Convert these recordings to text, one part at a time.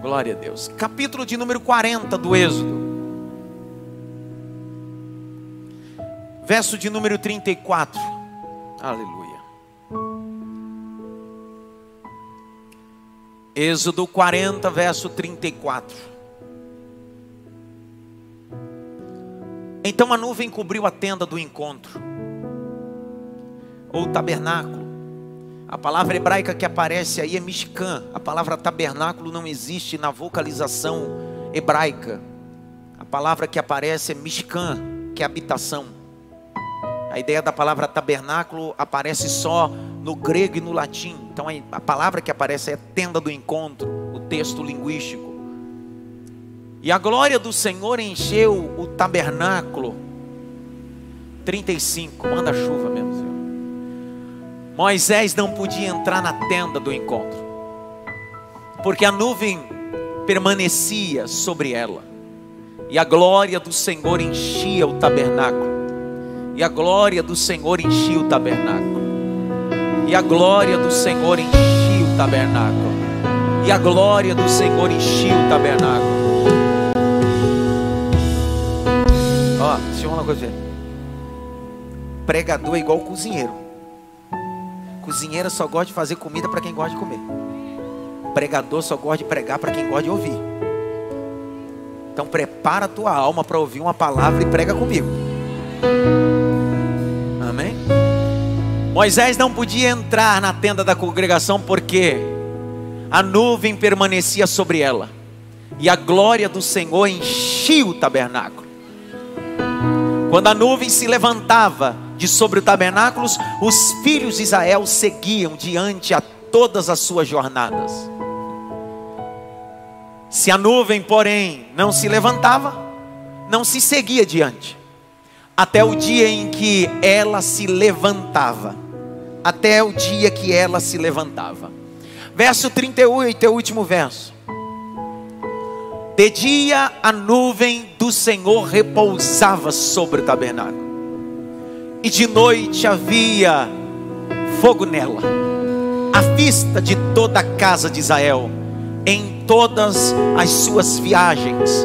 Glória a Deus. Capítulo de número 40 do Êxodo. Verso de número 34. Aleluia. Êxodo 40, verso 34. Então a nuvem cobriu a tenda do encontro, ou tabernáculo. A palavra hebraica que aparece aí é mishkan. A palavra tabernáculo não existe na vocalização hebraica. A palavra que aparece é mishkan, que é habitação. A ideia da palavra tabernáculo aparece só no grego e no latim. Então a palavra que aparece é tenda do encontro, o texto linguístico. E a glória do Senhor encheu o tabernáculo. 35, manda chuva mesmo, Senhor. Moisés não podia entrar na tenda do encontro, porque a nuvem permanecia sobre ela, e a glória do Senhor enchia o tabernáculo. E a glória do Senhor enchia o tabernáculo. E a glória do Senhor enchia o tabernáculo. E a glória do Senhor enchia o tabernáculo. Ó, deixa eu falar uma coisa. Pregador é igual cozinheiro. Cozinheiro só gosta de fazer comida para quem gosta de comer. Pregador só gosta de pregar para quem gosta de ouvir. Então prepara a tua alma para ouvir uma palavra e prega comigo. Amém? Moisés não podia entrar na tenda da congregação porque a nuvem permanecia sobre ela, e a glória do Senhor enchia o tabernáculo. Quando a nuvem se levantava de sobre o tabernáculo, os filhos de Israel seguiam diante a todas as suas jornadas. Se a nuvem, porém, não se levantava, não se seguia diante, até o dia em que ela se levantava. Até o dia que ela se levantava. Verso 38 é o último verso. De dia a nuvem do Senhor repousava sobre o tabernáculo, e de noite havia fogo nela, à vista de toda a casa de Israel, em todas as suas viagens,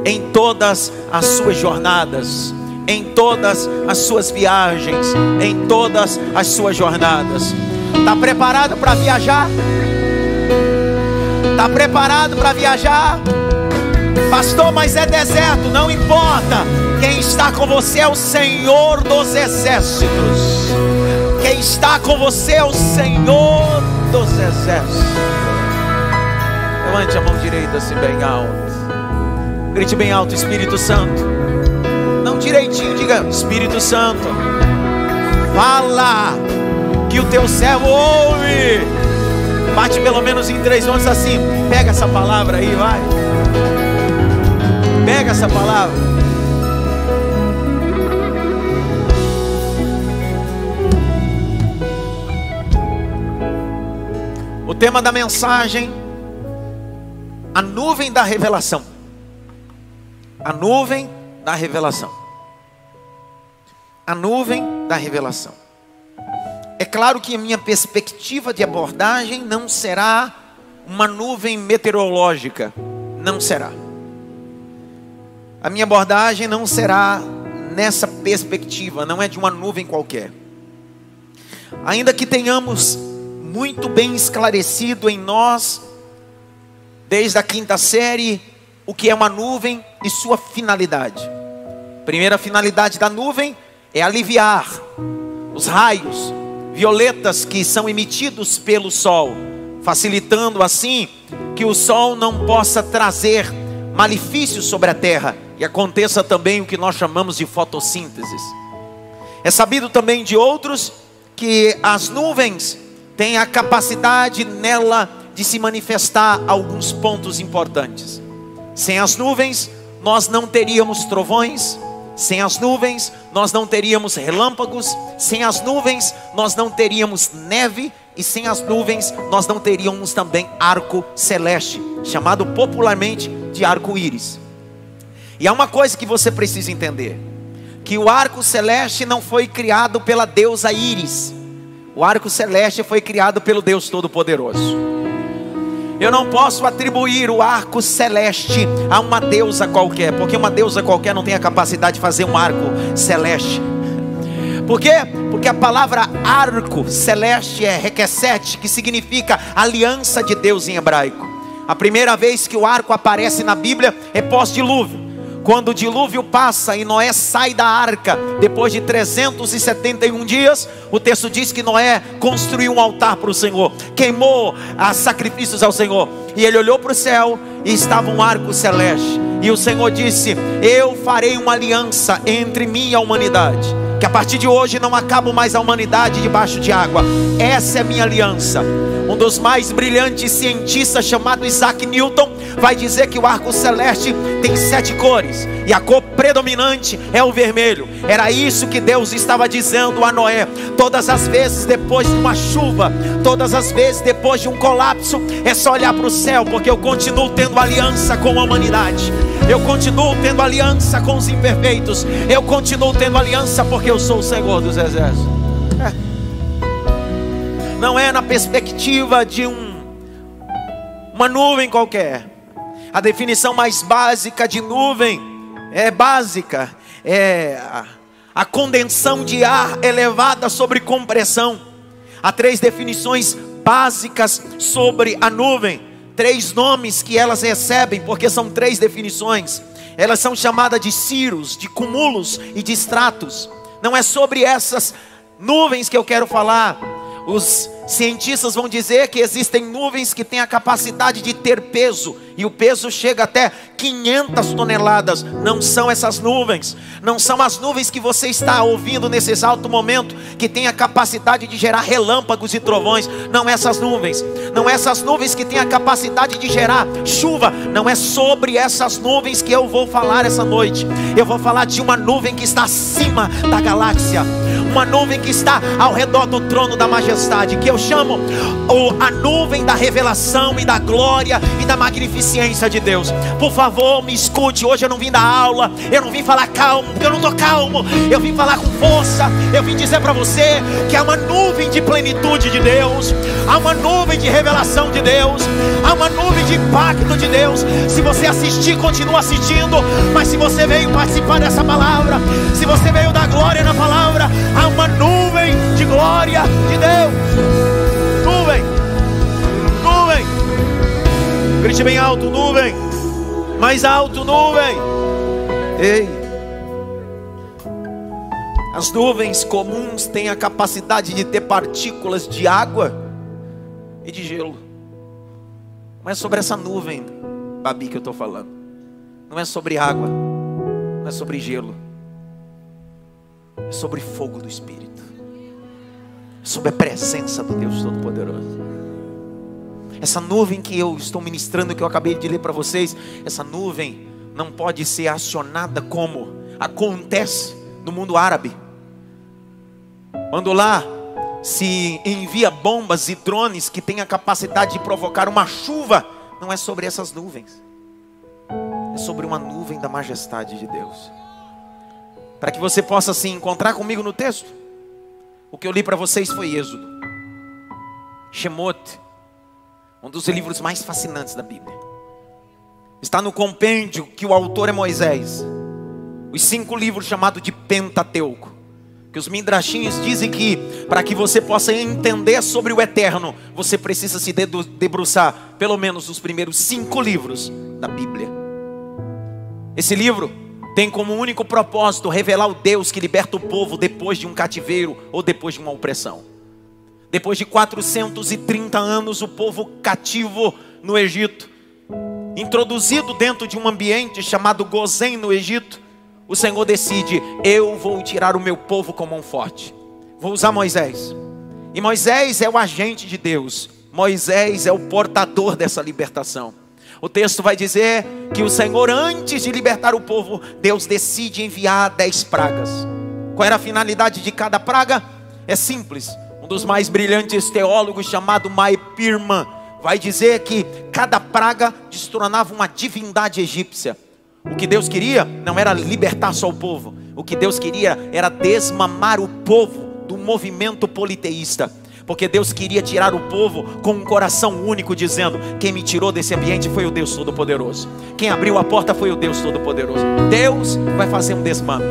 em todas as suas jornadas, em todas as suas viagens, em todas as suas jornadas. Está preparado para viajar? Está preparado para viajar? Pastor, mas é deserto. Não importa. Quem está com você é o Senhor dos exércitos. Quem está com você é o Senhor dos exércitos. Levante a mão direita assim bem alto. Grite bem alto: Espírito Santo. Não direitinho, diga: Espírito Santo, fala, que o teu servo ouve. Bate pelo menos em 3 ondas assim. Pega essa palavra aí, vai. Pega essa palavra. O tema da mensagem: a nuvem da revelação. A nuvem da revelação. A nuvem da revelação. É claro que a minha perspectiva de abordagem não será uma nuvem meteorológica. Não será. A minha abordagem não será nessa perspectiva. Não é de uma nuvem qualquer. Ainda que tenhamos muito bem esclarecido em nós, desde a 5ª série, o que é uma nuvem e sua finalidade. Primeira finalidade da nuvem é aliviar os raios violetas que são emitidos pelo sol, facilitando assim que o sol não possa trazer malefícios sobre a terra e aconteça também o que nós chamamos de fotossíntese. É sabido também de outros que as nuvens têm a capacidade nela de se manifestar alguns pontos importantes. Sem as nuvens nós não teríamos trovões. Sem as nuvens nós não teríamos relâmpagos. Sem as nuvens nós não teríamos neve. E sem as nuvens nós não teríamos também arco celeste, chamado popularmente de arco-íris. E há uma coisa que você precisa entender: que o arco celeste não foi criado pela deusa Íris. O arco celeste foi criado pelo Deus Todo-Poderoso. Eu não posso atribuir o arco celeste a uma deusa qualquer, porque uma deusa qualquer não tem a capacidade de fazer um arco celeste. Por quê? Porque a palavra arco celeste é requesete, que significa aliança de Deus em hebraico. A primeira vez que o arco aparece na Bíblia é pós-dilúvio. Quando o dilúvio passa e Noé sai da arca, depois de 371 dias, o texto diz que Noé construiu um altar para o Senhor, queimou os sacrifícios ao Senhor, e ele olhou para o céu e estava um arco celeste, e o Senhor disse: eu farei uma aliança entre mim e a humanidade, que a partir de hoje não acabo mais a humanidade debaixo de água. Essa é minha aliança. Um dos mais brilhantes cientistas, chamado Isaac Newton, vai dizer que o arco celeste tem 7 cores, e a cor predominante é o vermelho. Era isso que Deus estava dizendo a Noé. Todas as vezes depois de uma chuva, todas as vezes depois de um colapso, é só olhar para o céu, porque eu continuo tendo aliança com a humanidade. Eu continuo tendo aliança com os imperfeitos. Eu continuo tendo aliança porque eu sou o Senhor dos exércitos. Não é na perspectiva de uma nuvem qualquer. A definição mais básica de nuvem é básica. É a condensação de ar elevada sobre compressão. Há 3 definições básicas sobre a nuvem. 3 nomes que elas recebem, porque são 3 definições. Elas são chamadas de cirros, de cumulos e de estratos. Não é sobre essas nuvens que eu quero falar. Os cientistas vão dizer que existem nuvens que têm a capacidade de ter peso, e o peso chega até 500 toneladas. Não são essas nuvens. Não são as nuvens que você está ouvindo nesse exato momento, que tem a capacidade de gerar relâmpagos e trovões. Não é essas nuvens. Não é essas nuvens que têm a capacidade de gerar chuva. Não é sobre essas nuvens que eu vou falar essa noite. Eu vou falar de uma nuvem que está acima da galáxia, uma nuvem que está ao redor do trono da majestade, que eu chamo a nuvem da revelação e da glória e da magnificência de Deus. Por favor, me escute. Hoje eu não vim dar aula, eu não vim falar calmo, porque eu não estou calmo. Eu vim falar com força. Eu vim dizer para você que há uma nuvem de plenitude de Deus, há uma nuvem de revelação de Deus, há uma nuvem de impacto de Deus. Se você assistir, continua assistindo. Mas se você veio participar dessa palavra, se você veio dar glória na palavra, há uma nuvem de glória de Deus. Nuvem, nuvem. Grite bem alto, nuvem. Mais alto, nuvem. Ei. As nuvens comuns têm a capacidade de ter partículas de água e de gelo. Não é sobre essa nuvem, Babi, que eu estou falando. Não é sobre água, não é sobre gelo. É sobre fogo do Espírito. É sobre a presença do Deus Todo-Poderoso. Essa nuvem que eu estou ministrando, que eu acabei de ler para vocês, essa nuvem não pode ser acionada como acontece no mundo árabe. Quando lá se envia bombas e drones que têm a capacidade de provocar uma chuva, não é sobre essas nuvens. É sobre uma nuvem da majestade de Deus. Para que você possa se encontrar comigo no texto, o que eu li para vocês foi Êxodo, Shemot, um dos livros mais fascinantes da Bíblia. Está no compêndio que o autor é Moisés. Os 5 livros chamados de Pentateuco, que os midrashinhos dizem que para que você possa entender sobre o eterno, você precisa se debruçar pelo menos os primeiros 5 livros da Bíblia. Esse livro tem como único propósito revelar o Deus que liberta o povo depois de um cativeiro ou depois de uma opressão. Depois de 430 anos, o povo cativo no Egito, introduzido dentro de um ambiente chamado Gozém no Egito, o Senhor decide: eu vou tirar o meu povo com mão forte. Vou usar Moisés. E Moisés é o agente de Deus. Moisés é o portador dessa libertação. O texto vai dizer que o Senhor, antes de libertar o povo, Deus decide enviar 10 pragas. Qual era a finalidade de cada praga? É simples. Um dos mais brilhantes teólogos, chamado Maepirman, vai dizer que cada praga destronava uma divindade egípcia. O que Deus queria não era libertar só o povo. O que Deus queria era desmamar o povo do movimento politeísta. Porque Deus queria tirar o povo com um coração único, dizendo: quem me tirou desse ambiente foi o Deus Todo-Poderoso. Quem abriu a porta foi o Deus Todo-Poderoso. Deus vai fazer um desmame.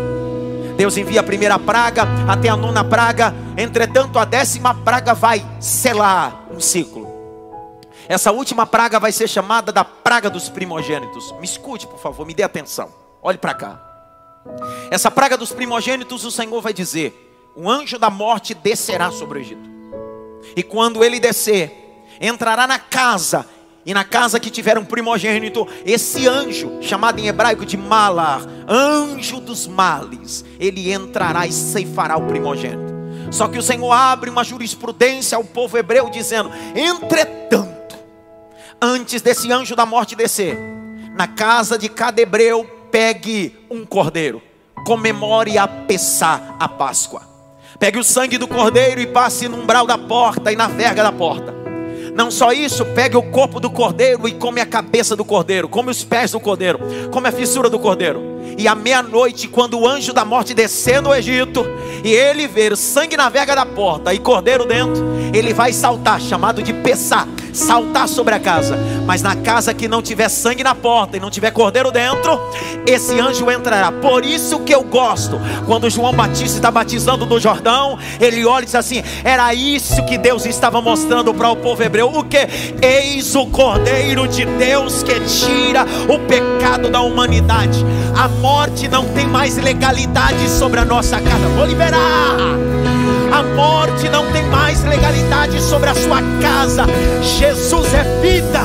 Deus envia a primeira praga até a 9ª praga. Entretanto, a 10ª praga vai selar um ciclo. Essa última praga vai ser chamada da praga dos primogênitos. Me escute, por favor, me dê atenção. Olhe para cá. Essa praga dos primogênitos, o Senhor vai dizer: o anjo da morte descerá sobre o Egito. E quando ele descer, entrará na casa. E na casa que tiver um primogênito, esse anjo, chamado em hebraico de Malar, anjo dos males, ele entrará e ceifará o primogênito. Só que o Senhor abre uma jurisprudência ao povo hebreu, dizendo: entretanto, antes desse anjo da morte descer, na casa de cada hebreu, pegue um cordeiro, comemore a Pessá, a Páscoa. Pegue o sangue do cordeiro e passe no umbral da porta e na verga da porta. Não só isso, pegue o corpo do cordeiro e come a cabeça do cordeiro, come os pés do cordeiro, come a fissura do cordeiro. E à meia-noite, quando o anjo da morte descer no Egito, e ele ver sangue na verga da porta e cordeiro dentro, ele vai saltar, chamado de Pessá, saltar sobre a casa. Mas na casa que não tiver sangue na porta e não tiver cordeiro dentro, esse anjo entrará. Por isso que eu gosto, quando João Batista está batizando no Jordão, ele olha e diz assim: era isso que Deus estava mostrando para o povo hebreu. O que? Eis o Cordeiro de Deus que tira o pecado da humanidade. A morte não tem mais legalidade sobre a nossa casa. Vou liberar. A morte não tem mais legalidade sobre a sua casa. Jesus é vida.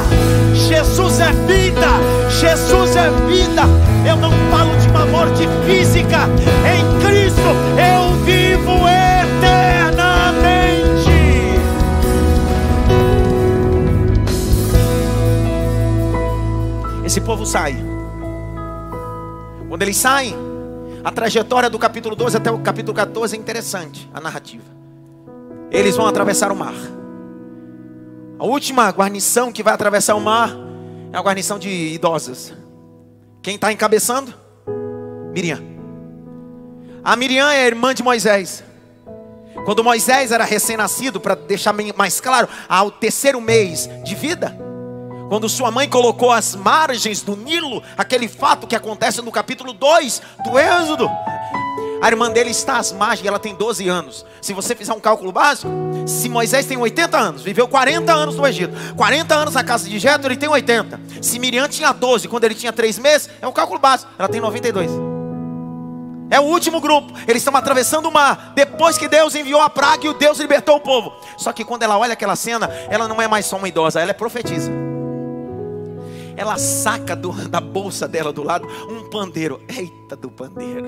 Jesus é vida. Jesus é vida. Eu não falo de uma morte física. Em Cristo eu vivo eternamente. Esse povo sai. Quando eles saem, a trajetória do capítulo 12 até o capítulo 14 é interessante, a narrativa. Eles vão atravessar o mar. A última guarnição que vai atravessar o mar é a guarnição de idosas. Quem está encabeçando? Miriam. A Miriam é a irmã de Moisés. Quando Moisés era recém-nascido, para deixar mais claro, ao 3º mês de vida, quando sua mãe colocou as margens do Nilo, aquele fato que acontece no capítulo 2 do Êxodo, a irmã dele está às margens, ela tem 12 anos. Se você fizer um cálculo básico, se Moisés tem 80 anos, viveu 40 anos no Egito, 40 anos na casa de Jetro, ele tem 80. Se Miriam tinha 12, quando ele tinha 3 meses, é um cálculo básico, ela tem 92. É o último grupo. Eles estão atravessando o mar, depois que Deus enviou a praga e o Deus libertou o povo. Só que quando ela olha aquela cena, ela não é mais só uma idosa, ela é profetisa. Ela saca da bolsa dela do lado um pandeiro. Eita do pandeiro.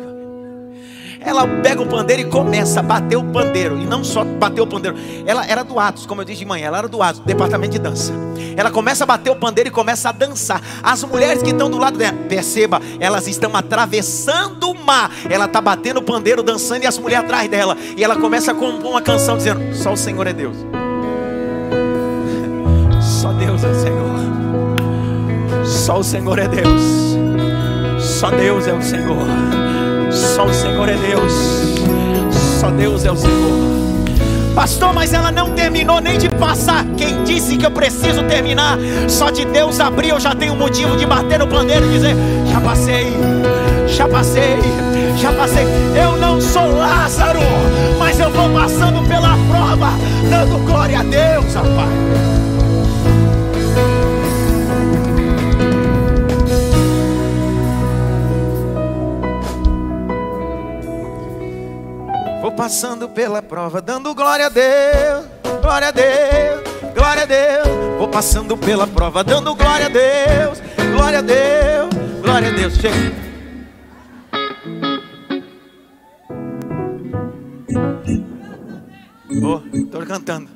Ela pega o pandeiro e começa a bater o pandeiro. E não só bater o pandeiro. Ela era do Atos, como eu disse de manhã. Ela era do Atos, do departamento de dança. Ela começa a bater o pandeiro e começa a dançar. As mulheres que estão do lado dela, perceba, elas estão atravessando o mar. Ela está batendo o pandeiro, dançando, e as mulheres atrás dela. E ela começa a compor uma canção dizendo: só o Senhor é Deus. Só Deus é o Senhor. Só o Senhor é Deus. Só Deus é o Senhor. Só o Senhor é Deus. Só Deus é o Senhor. Pastor, mas ela não terminou nem de passar. Quem disse que eu preciso terminar? Só de Deus abrir eu já tenho motivo de bater no pandeiro e dizer: já passei, já passei, já passei. Eu não sou Lázaro, mas eu vou passando pela prova, dando glória a Deus, rapaz. Vou passando pela prova, dando glória a Deus, glória a Deus, glória a Deus. Vou passando pela prova, dando glória a Deus, glória a Deus, glória a Deus. Chega. Estou cantando.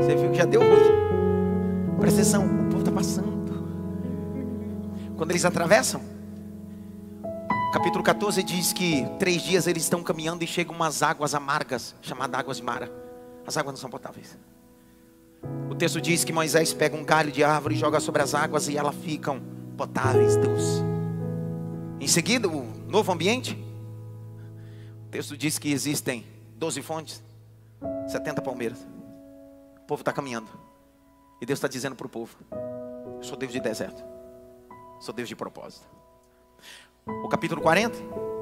Você viu que já deu ruim. Presta atenção, o povo está passando. Quando eles atravessam, capítulo 14 diz que 3 dias eles estão caminhando e chegam umas águas amargas, chamadas águas de Mara. As águas não são potáveis. O texto diz que Moisés pega um galho de árvore e joga sobre as águas e elas ficam potáveis, doces. Em seguida, o novo ambiente. O texto diz que existem 12 fontes, 70 palmeiras. O povo está caminhando. E Deus está dizendo para o povo: eu sou Deus de deserto. Sou Deus de propósito. O capítulo 40,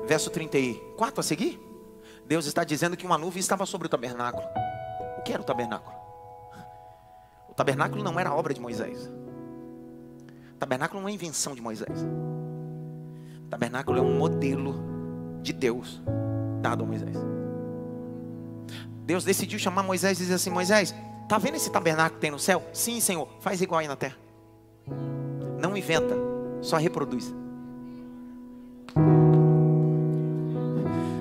verso 34 a seguir. Deus está dizendo que uma nuvem estava sobre o tabernáculo. O que era o tabernáculo? O tabernáculo não era obra de Moisés. O tabernáculo não é invenção de Moisés. O tabernáculo é um modelo de Deus dado a Moisés. Deus decidiu chamar Moisés e dizer assim: Moisés, está vendo esse tabernáculo que tem no céu? Sim, Senhor, faz igual aí na terra. Não inventa, só reproduz.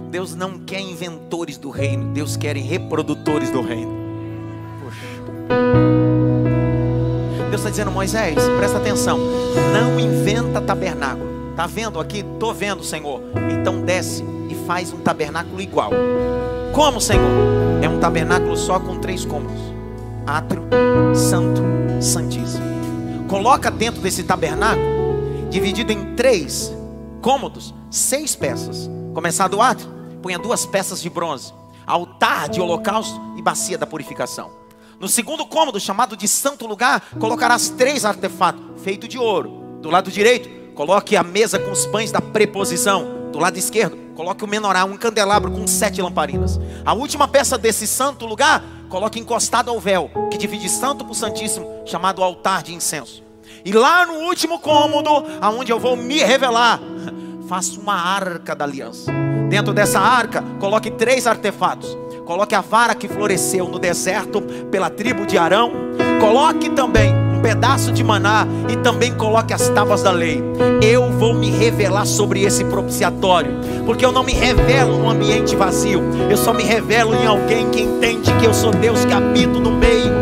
Deus não quer inventores do reino, Deus quer reprodutores do reino. Poxa. Deus está dizendo: Moisés, presta atenção, não inventa tabernáculo. Está vendo aqui? Estou vendo, Senhor. Então desce e faz um tabernáculo igual. Como, Senhor? É um tabernáculo só com 3 cômodos: átrio, santo, santíssimo. Coloca dentro desse tabernáculo, dividido em 3 cômodos, 6 peças. Começar do átrio, ponha 2 peças de bronze, altar de holocausto e bacia da purificação. No segundo cômodo, chamado de santo lugar, colocarás 3 artefatos feitos de ouro. Do lado direito, coloque a mesa com os pães da preposição. Do lado esquerdo, coloque o menorá, um candelabro com 7 lamparinas. A última peça desse santo lugar, coloque encostado ao véu, que divide santo para o santíssimo, chamado altar de incenso. E lá no último cômodo, aonde eu vou me revelar, faça uma arca da aliança. Dentro dessa arca, coloque 3 artefatos. Coloque a vara que floresceu no deserto pela tribo de Arão. Coloque também um pedaço de maná e também coloque as tábuas da lei. Eu vou me revelar sobre esse propiciatório, porque eu não me revelo num ambiente vazio. Eu só me revelo em alguém que entende que eu sou Deus que habito no meio.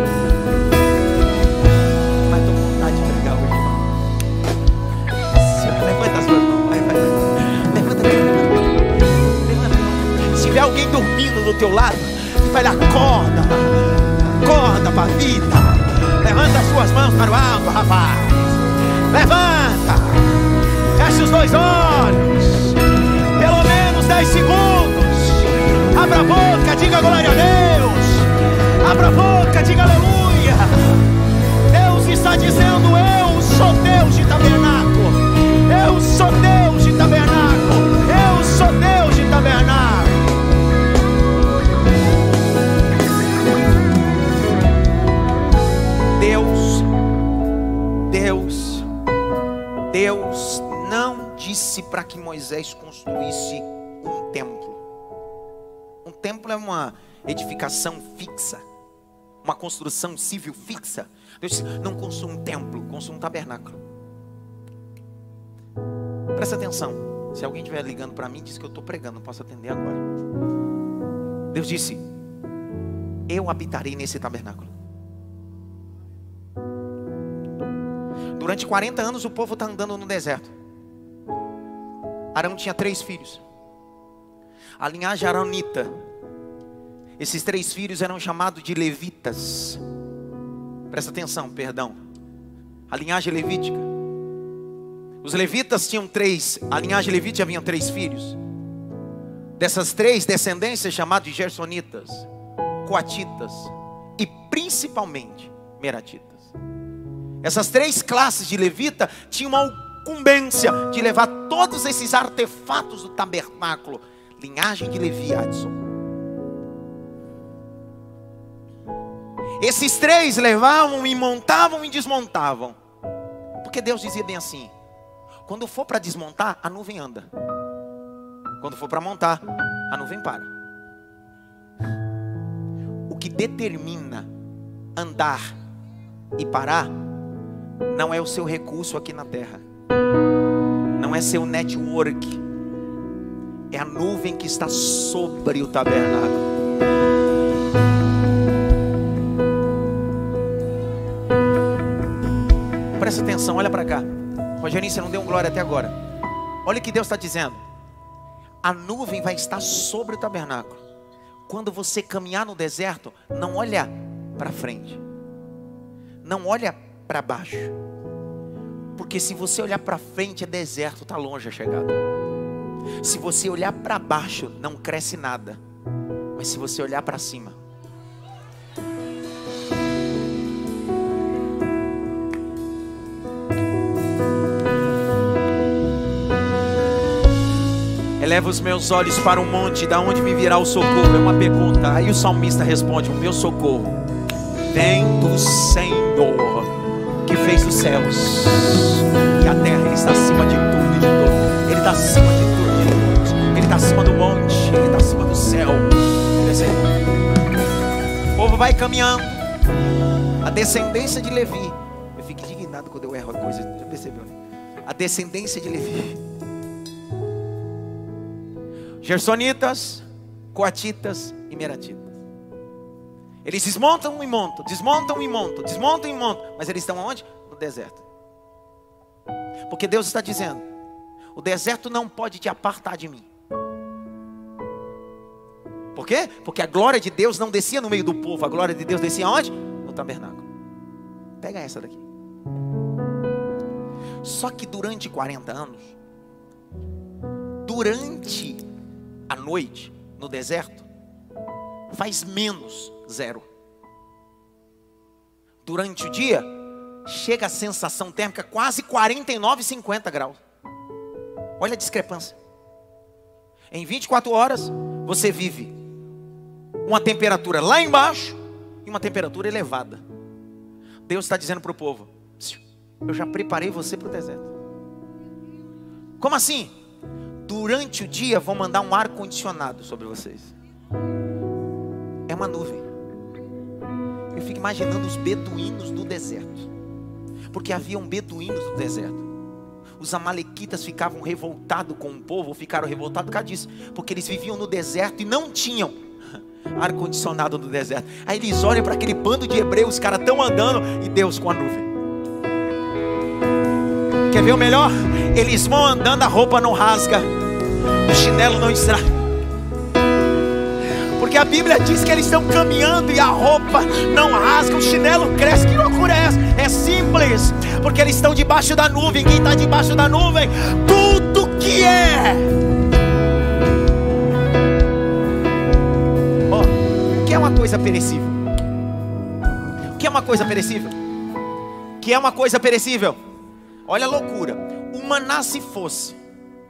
Mas estou com vontade de pregar hoje, irmão. Levanta as suas mãos. Levanta. Se tiver alguém dormindo do teu lado, vai lá, acorda para a vida. Levanta as suas mãos para o alto, rapaz. Levanta. Feche os 2 olhos. Pelo menos 10 segundos. Abra a boca, diga glória a Deus. Abra a boca, diga aleluia. Deus está dizendo: eu sou Deus de tabernáculo. Eu sou Deus de tabernáculo. Eu sou Deus de tabernáculo. Deus não disse para que Moisés construísse um templo. Um templo é uma edificação fixa, uma construção civil fixa. Deus disse: não construa um templo, construa um tabernáculo. Presta atenção. Se alguém estiver ligando para mim, diz que eu estou pregando, não posso atender agora. Deus disse: eu habitarei nesse tabernáculo. Durante 40 anos o povo está andando no deserto. Arão tinha 3 filhos. A linhagem aronita. Esses 3 filhos eram chamados de levitas. Presta atenção, perdão. A linhagem levítica. Os levitas tinham 3. A linhagem levítica havia 3 filhos. Dessas 3 descendências, chamados de gersonitas, coatitas e principalmente meratitas. Essas 3 classes de levita tinham uma incumbência de levar todos esses artefatos do tabernáculo. Linhagem de Levi, Adson. Esses 3 levavam e montavam e desmontavam. Porque Deus dizia bem assim: quando for para desmontar, a nuvem anda. Quando for para montar, a nuvem para. O que determina andar e parar não é o seu recurso aqui na terra, não é seu network, é a nuvem que está sobre o tabernáculo. Presta atenção, olha para cá. Rogerinho, você não deu um glória até agora. Olha o que Deus está dizendo: a nuvem vai estar sobre o tabernáculo. Quando você caminhar no deserto, não olha para frente, não olha para baixo, porque se você olhar para frente é deserto, está longe a chegada. Se você olhar para baixo, não cresce nada, mas se você olhar para cima, Eleva os meus olhos para o monte, da onde me virá o socorro? É uma pergunta. Aí o salmista responde: o meu socorro vem do Senhor, que fez os céus e a terra. Ele está acima de tudo e de todos. Ele está acima de tudo e de todos. Ele está acima do monte, Ele está acima do céu. Ele é Senhor. O povo vai caminhando. A descendência de Levi. Eu fico indignado quando eu erro a coisa. Já percebeu, né? A descendência de Levi. Gersonitas, coatitas e meratitas. Eles desmontam e montam, desmontam e montam, desmontam e montam. Mas eles estão aonde? No deserto. Porque Deus está dizendo: o deserto não pode te apartar de mim. Por quê? Porque a glória de Deus não descia no meio do povo. A glória de Deus descia aonde? No tabernáculo. Pega essa daqui. Só que durante 40 anos, durante a noite, no deserto, faz menos 0. Durante o dia, chega a sensação térmica quase 49, 50 graus. Olha a discrepância. Em 24 horas, você vive uma temperatura lá embaixo e uma temperatura elevada. Deus está dizendo para o povo: eu já preparei você para o deserto. Como assim? Durante o dia vou mandar um ar condicionado sobre vocês. É uma nuvem. Eu fico imaginando os beduínos do deserto. Porque haviam beduínos no deserto. Os amalequitas ficavam revoltados com o povo. Ficaram revoltados por causa disso. Porque eles viviam no deserto e não tinham ar condicionado no deserto. Aí eles olham para aquele bando de hebreus, os caras estão andando e Deus com a nuvem. Quer ver o melhor? Eles vão andando, a roupa não rasga, o chinelo não estraga. Porque a Bíblia diz que eles estão caminhando e a roupa não rasga, o chinelo cresce. Que loucura é essa? É simples. Porque eles estão debaixo da nuvem. Quem está debaixo da nuvem? Tudo que é. O que é uma coisa perecível? O que é uma coisa perecível? O que é uma coisa perecível? Olha a loucura. O maná, se fosse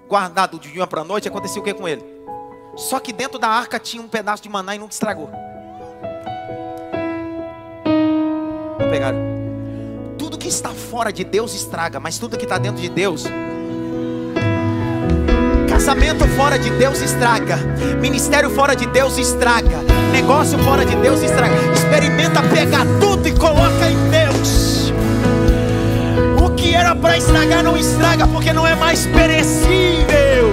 guardado de dia para a noite, acontecia o que com ele? Só que dentro da arca tinha um pedaço de maná e nunca estragou. Não pegaram? Tudo que está fora de Deus estraga, mas tudo que está dentro de Deus. Casamento fora de Deus estraga. Ministério fora de Deus estraga. Negócio fora de Deus estraga. Experimenta pegar tudo e coloca em Deus. O que era para estragar não estraga, porque não é mais perecível.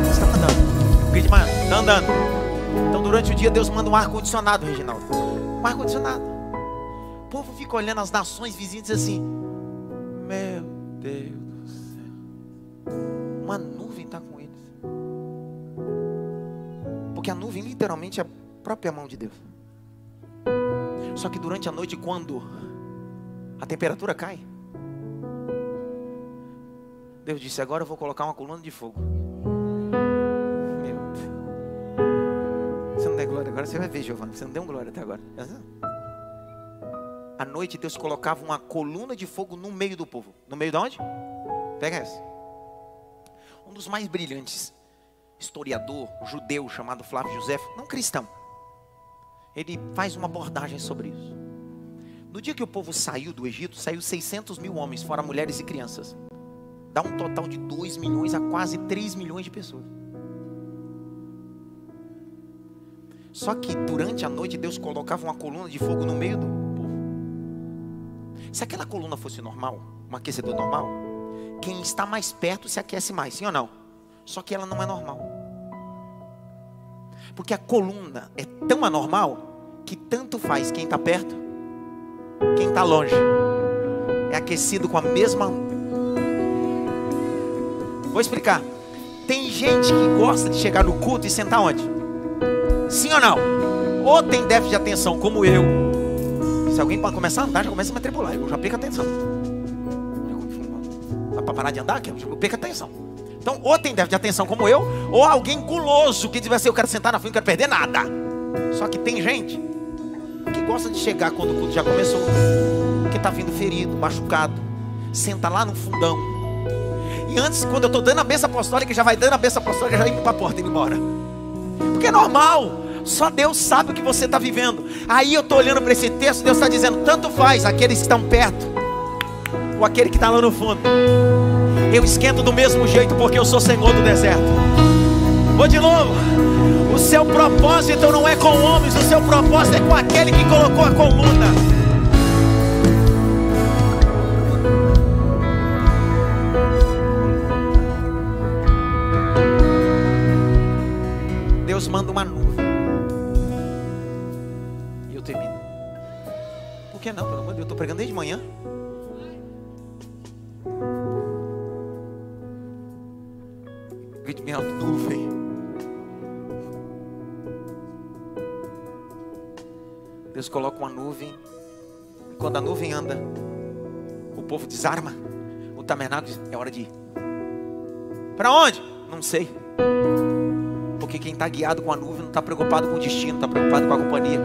Você está andando. Está andando. Então durante o dia Deus manda um ar condicionado, Reginaldo. Um ar condicionado. O povo fica olhando as nações vizinhas e diz assim: meu Deus do céu, uma nuvem está com eles. Porque a nuvem literalmente é a própria mão de Deus. Só que durante a noite, quando a temperatura cai, Deus disse: agora eu vou colocar uma coluna de fogo. Meu Deus. Você não der glória agora, você vai ver, Giovanni. Você não deu glória até agora. À noite Deus colocava uma coluna de fogo no meio do povo. No meio de onde? Pega essa. Um dos mais brilhantes historiador judeu chamado Flávio Josefo, não cristão, ele faz uma abordagem sobre isso. No dia que o povo saiu do Egito, saiu 600 mil homens, fora mulheres e crianças. Dá um total de 2 milhões a quase 3 milhões de pessoas. Só que durante a noite Deus colocava uma coluna de fogo no meio do povo. Se aquela coluna fosse normal, um aquecedor normal, quem está mais perto se aquece mais, sim ou não? Só que ela não é normal. Porque a coluna é tão anormal que tanto faz quem está perto, quem está longe. É aquecido com a mesma. Vou explicar. Tem gente que gosta de chegar no culto e sentar onde? Sim ou não? Ou tem déficit de atenção como eu. Se alguém pode começar a andar, já começa a me atribular. Eu já perco a atenção. Dá para parar de andar? Eu perco a atenção. Então, ou tem déficit de atenção como eu, ou alguém guloso que diz assim: eu quero sentar na frente, não quero perder nada. Só que tem gente que gosta de chegar quando o culto já começou, que está vindo ferido, machucado, senta lá no fundão. E antes, quando eu estou dando a bênção apostólica, já vai dando a bênção apostólica, já indo para a porta e indo embora. Porque é normal. Só Deus sabe o que você está vivendo. Aí eu estou olhando para esse texto, Deus está dizendo, tanto faz aqueles que estão perto ou aquele que está lá no fundo. Eu esquento do mesmo jeito, porque eu sou Senhor do deserto. Vou de novo. O seu propósito não é com homens, o seu propósito é com aquele que colocou a coluna. Deus manda uma nuvem. E eu termino. Por que não? Pelo amor de Deus, eu estou pregando desde manhã. Minha nuvem. Deus coloca uma nuvem. E quando a nuvem anda, o povo desarma. O tabernáculo diz, é hora de ir. Para onde? Não sei. Porque quem está guiado com a nuvem não está preocupado com o destino, está preocupado com a companhia.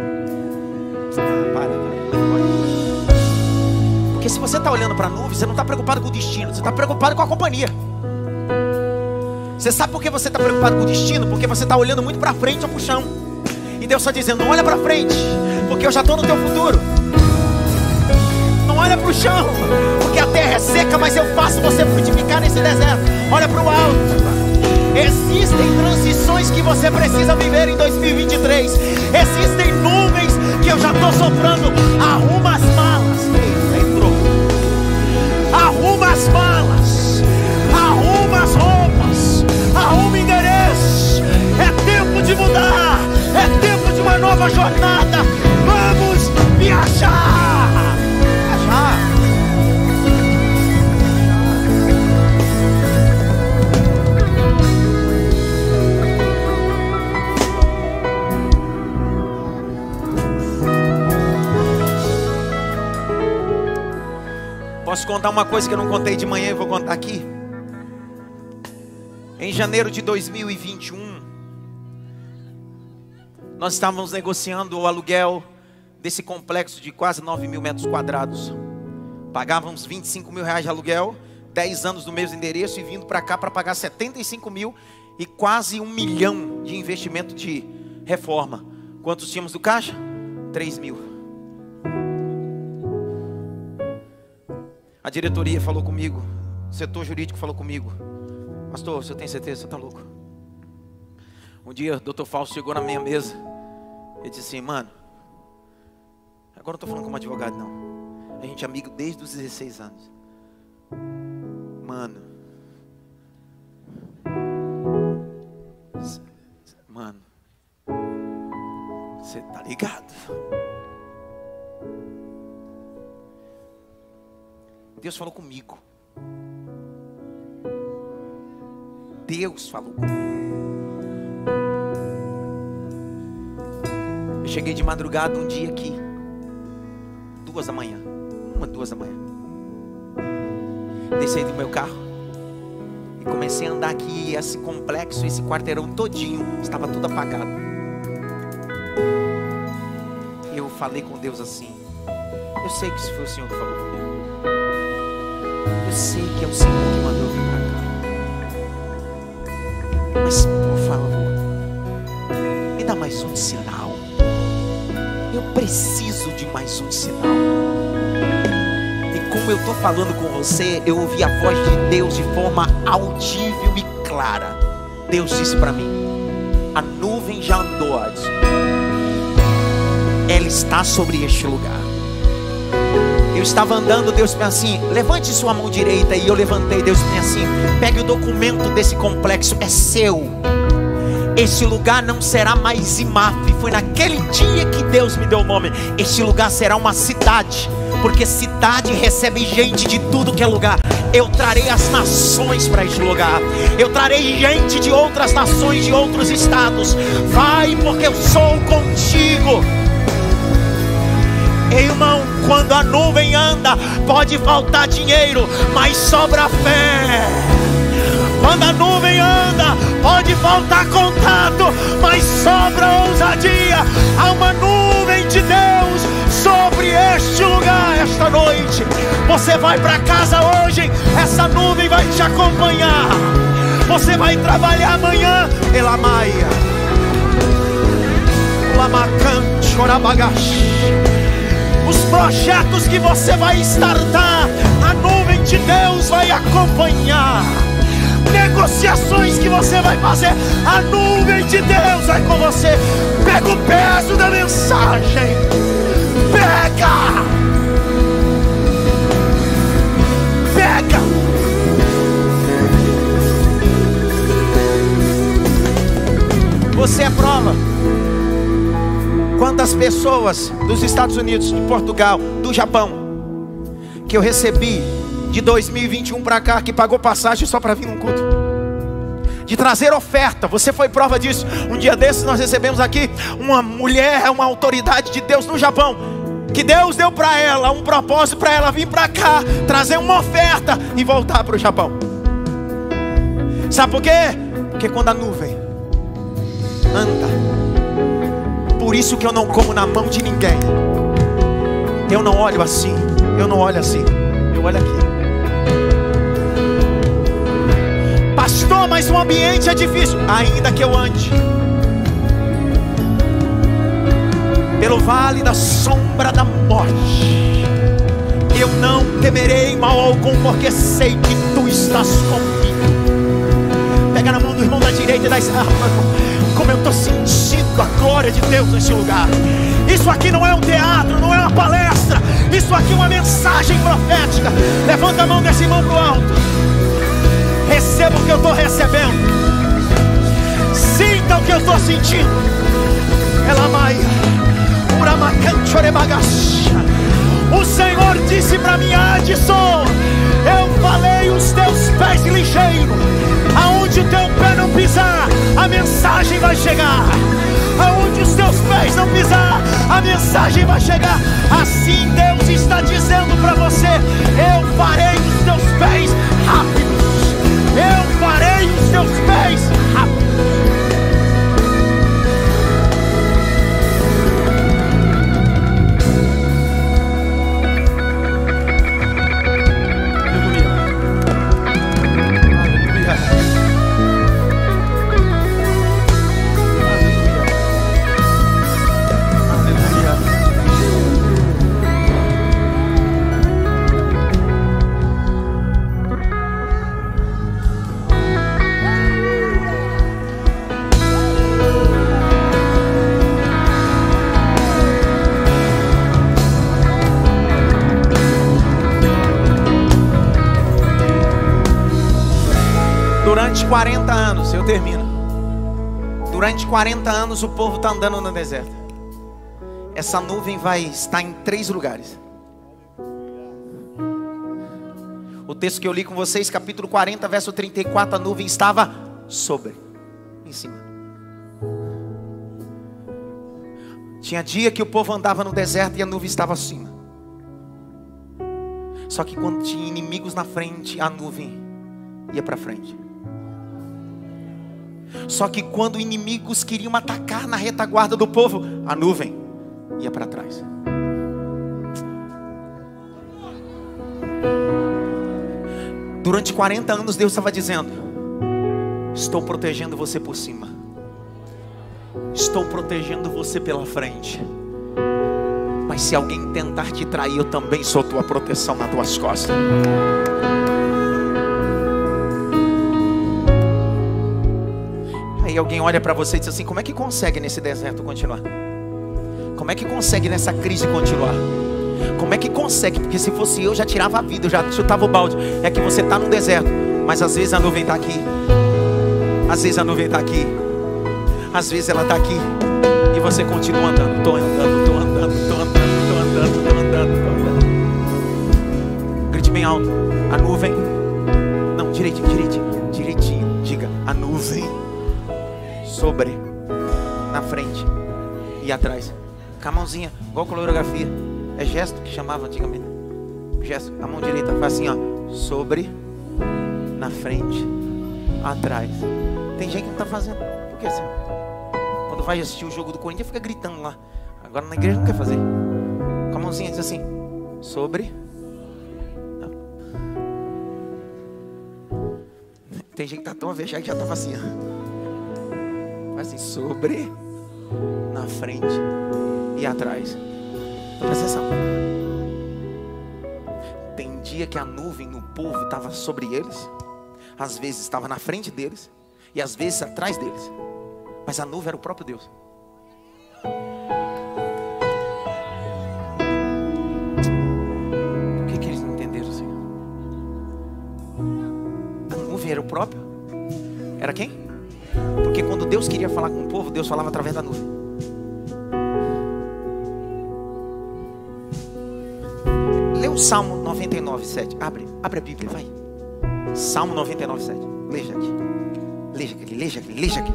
Porque se você está olhando para a nuvem, você não está preocupado com o destino, você está preocupado com a companhia. Você sabe por que você está preocupado com o destino? Porque você está olhando muito para frente ou para o chão. E Deus está dizendo, não olha para frente, porque eu já estou no teu futuro. Não olha para o chão, porque a terra é seca, mas eu faço você frutificar nesse deserto. Olha para o alto. Existem transições que você precisa viver em 2023. Existem nuvens que eu já estou soprando. Arruma as malas. Entrou. Arruma as malas. Arruma as roupas. Arruma o endereço. É tempo de mudar. É tempo de uma nova jornada. Vamos viajar. Viajar. Posso contar uma coisa que eu não contei de manhã e vou contar aqui? Em janeiro de 2021, nós estávamos negociando o aluguel desse complexo de quase 9 mil metros quadrados. Pagávamos 25 mil reais de aluguel, 10 anos no mesmo endereço e vindo para cá para pagar 75 mil e quase 1 milhão de investimento de reforma. Quantos tínhamos do caixa? 3 mil. A diretoria falou comigo, o setor jurídico falou comigo, pastor, você tem certeza? Você está louco? Um dia o Dr. Fausto chegou na minha mesa e disse assim, mano, agora não estou falando como advogado não, a gente é amigo desde os 16 anos. Mano, você tá ligado? Deus falou comigo. Deus falou comigo. Eu cheguei de madrugada um dia aqui, 2 da manhã. 2 da manhã. Desci do meu carro e comecei a andar aqui. Esse complexo, esse quarteirão todinho estava tudo apagado. Eu falei com Deus assim, eu sei que isso foi o Senhor que falou comigo. Eu sei que é o Senhor que mandou eu vir para cá. Mas por favor, me dá mais um sinal. Eu preciso de mais um sinal. E como eu estou falando com você, eu ouvi a voz de Deus de forma audível e clara. Deus disse para mim, a nuvem já andou antes. Ela está sobre este lugar. Eu estava andando, Deus me assim, levante sua mão direita. E eu levantei, Deus me assim, pegue o documento desse complexo, é seu. Esse lugar não será mais IMAF. Foi naquele dia que Deus me deu o nome. Este lugar será uma cidade, porque cidade recebe gente de tudo que é lugar. Eu trarei as nações para este lugar. Eu trarei gente de outras nações, de outros estados. Vai, porque eu sou contigo. Irmão, quando a nuvem anda, pode faltar dinheiro, mas sobra fé. Quando a nuvem anda, pode faltar contato, mas sobra ousadia. Há uma nuvem de Deus sobre sobre este lugar esta noite. Você vai para casa hoje, essa nuvem vai te acompanhar. Você vai trabalhar amanhã, Elamaia, Lamacan, Chorabagash. Os projetos que você vai startar, a nuvem de Deus vai acompanhar. Negociações que você vai fazer, a nuvem de Deus vai com você. Pega o peso da mensagem. Pega. Pega. Você é prova. Quantas pessoas dos Estados Unidos, de Portugal, do Japão, que eu recebi de 2021 para cá, que pagou passagem só para vir num culto, de trazer oferta. Você foi prova disso. Um dia desses nós recebemos aqui uma mulher, uma autoridade de Deus no Japão, que Deus deu para ela um propósito, para ela vir para cá, trazer uma oferta e voltar para o Japão. Sabe por quê? Porque quando a nuvem anda, por isso que eu não como na mão de ninguém. Eu não olho assim, eu não olho assim, eu olho aqui. Pastor, mas o ambiente é difícil. Ainda que eu ande pelo vale da sombra da morte, eu não temerei mal algum, porque sei que tu estás comigo. Pega na mão do irmão da direita e da esquerda. Como eu estou sentindo a glória de Deus nesse lugar. Isso aqui não é um teatro, não é uma palestra. Isso aqui é uma mensagem profética. Levanta a mão desse irmão para o alto. Receba o que eu estou recebendo. Sinta o que eu estou sentindo. O Senhor disse para mim: Adson, eu falei os teus pés ligeiros. Aonde o teu pé não pisar, a mensagem vai chegar. Aonde os teus pés não pisar, a mensagem vai chegar. Assim Deus está dizendo para você: eu farei os teus pés rápidos. Eu farei os teus pés rápidos. Durante 40 anos, eu termino. Durante 40 anos o povo está andando no deserto. Essa nuvem vai estar em 3 lugares. O texto que eu li com vocês, capítulo 40, verso 34, a nuvem estava sobre, em cima. Tinha dia que o povo andava no deserto e a nuvem estava acima. Só que quando tinha inimigos na frente, a nuvem ia para frente. Só que quando inimigos queriam atacar na retaguarda do povo, a nuvem ia para trás. Durante 40 anos Deus estava dizendo: estou protegendo você por cima, estou protegendo você pela frente. Mas se alguém tentar te trair, eu também sou tua proteção nas tuas costas. Aí alguém olha para você e diz assim: como é que consegue nesse deserto continuar? Como é que consegue nessa crise continuar? Como é que consegue? Porque se fosse eu já tirava a vida, eu já chutava o balde. É que você está no deserto, mas às vezes a nuvem está aqui. Às vezes a nuvem está aqui. Às vezes ela está aqui. E você continua andando. Estou andando, estou andando, estou andando, estou andando, estou andando, estou andando. Grite bem alto: a nuvem. Não, direitinho, direitinho, direitinho. Diga: a nuvem sobre, na frente e atrás. Com a mãozinha, igual coreografia. É gesto que chamava antigamente. Gesto, a mão direita faz assim, ó: sobre, na frente, atrás. Tem gente que não está fazendo. Por que assim? Quando vai assistir o jogo do Corinthians, fica gritando lá. Agora na igreja não quer fazer. Com a mãozinha e diz assim: sobre. Não. Tem gente que tá tão avexado que já estava assim, mas assim, sobre, na frente e atrás. Presta atenção. Tem dia que a nuvem no povo estava sobre eles, às vezes estava na frente deles e às vezes atrás deles, mas a nuvem era o próprio Deus. Por que eles não entenderam, Senhor? A nuvem era o próprio? Era quem? Porque quando Deus queria falar com o povo, Deus falava através da nuvem. Salmo 99, 7. Abre a Bíblia, vai. Salmo 99, 7. Leia aqui. Leia aqui.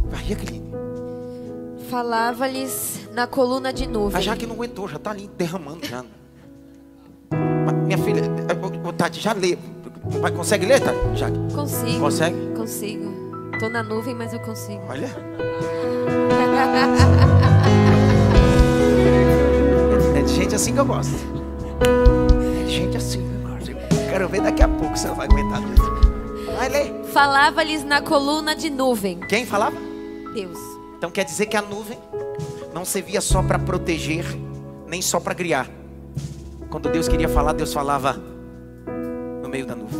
Vai, Jacqueline. Falava-lhes na coluna de nuvem. A Jaque não aguentou, já está ali derramando já. Minha filha, Tati, já lê. Consegue ler, Tati? Jaque? Consigo. Consegue? Consigo. Estou na nuvem, mas eu consigo. Olha. Gente assim que eu gosto. Gente assim. Quero ver daqui a pouco se ela vai aguentar mesmo. Vai ler. Falava-lhes na coluna de nuvem. Quem falava? Deus. Então quer dizer que a nuvem não servia só para proteger, nem só para criar. Quando Deus queria falar, Deus falava no meio da nuvem.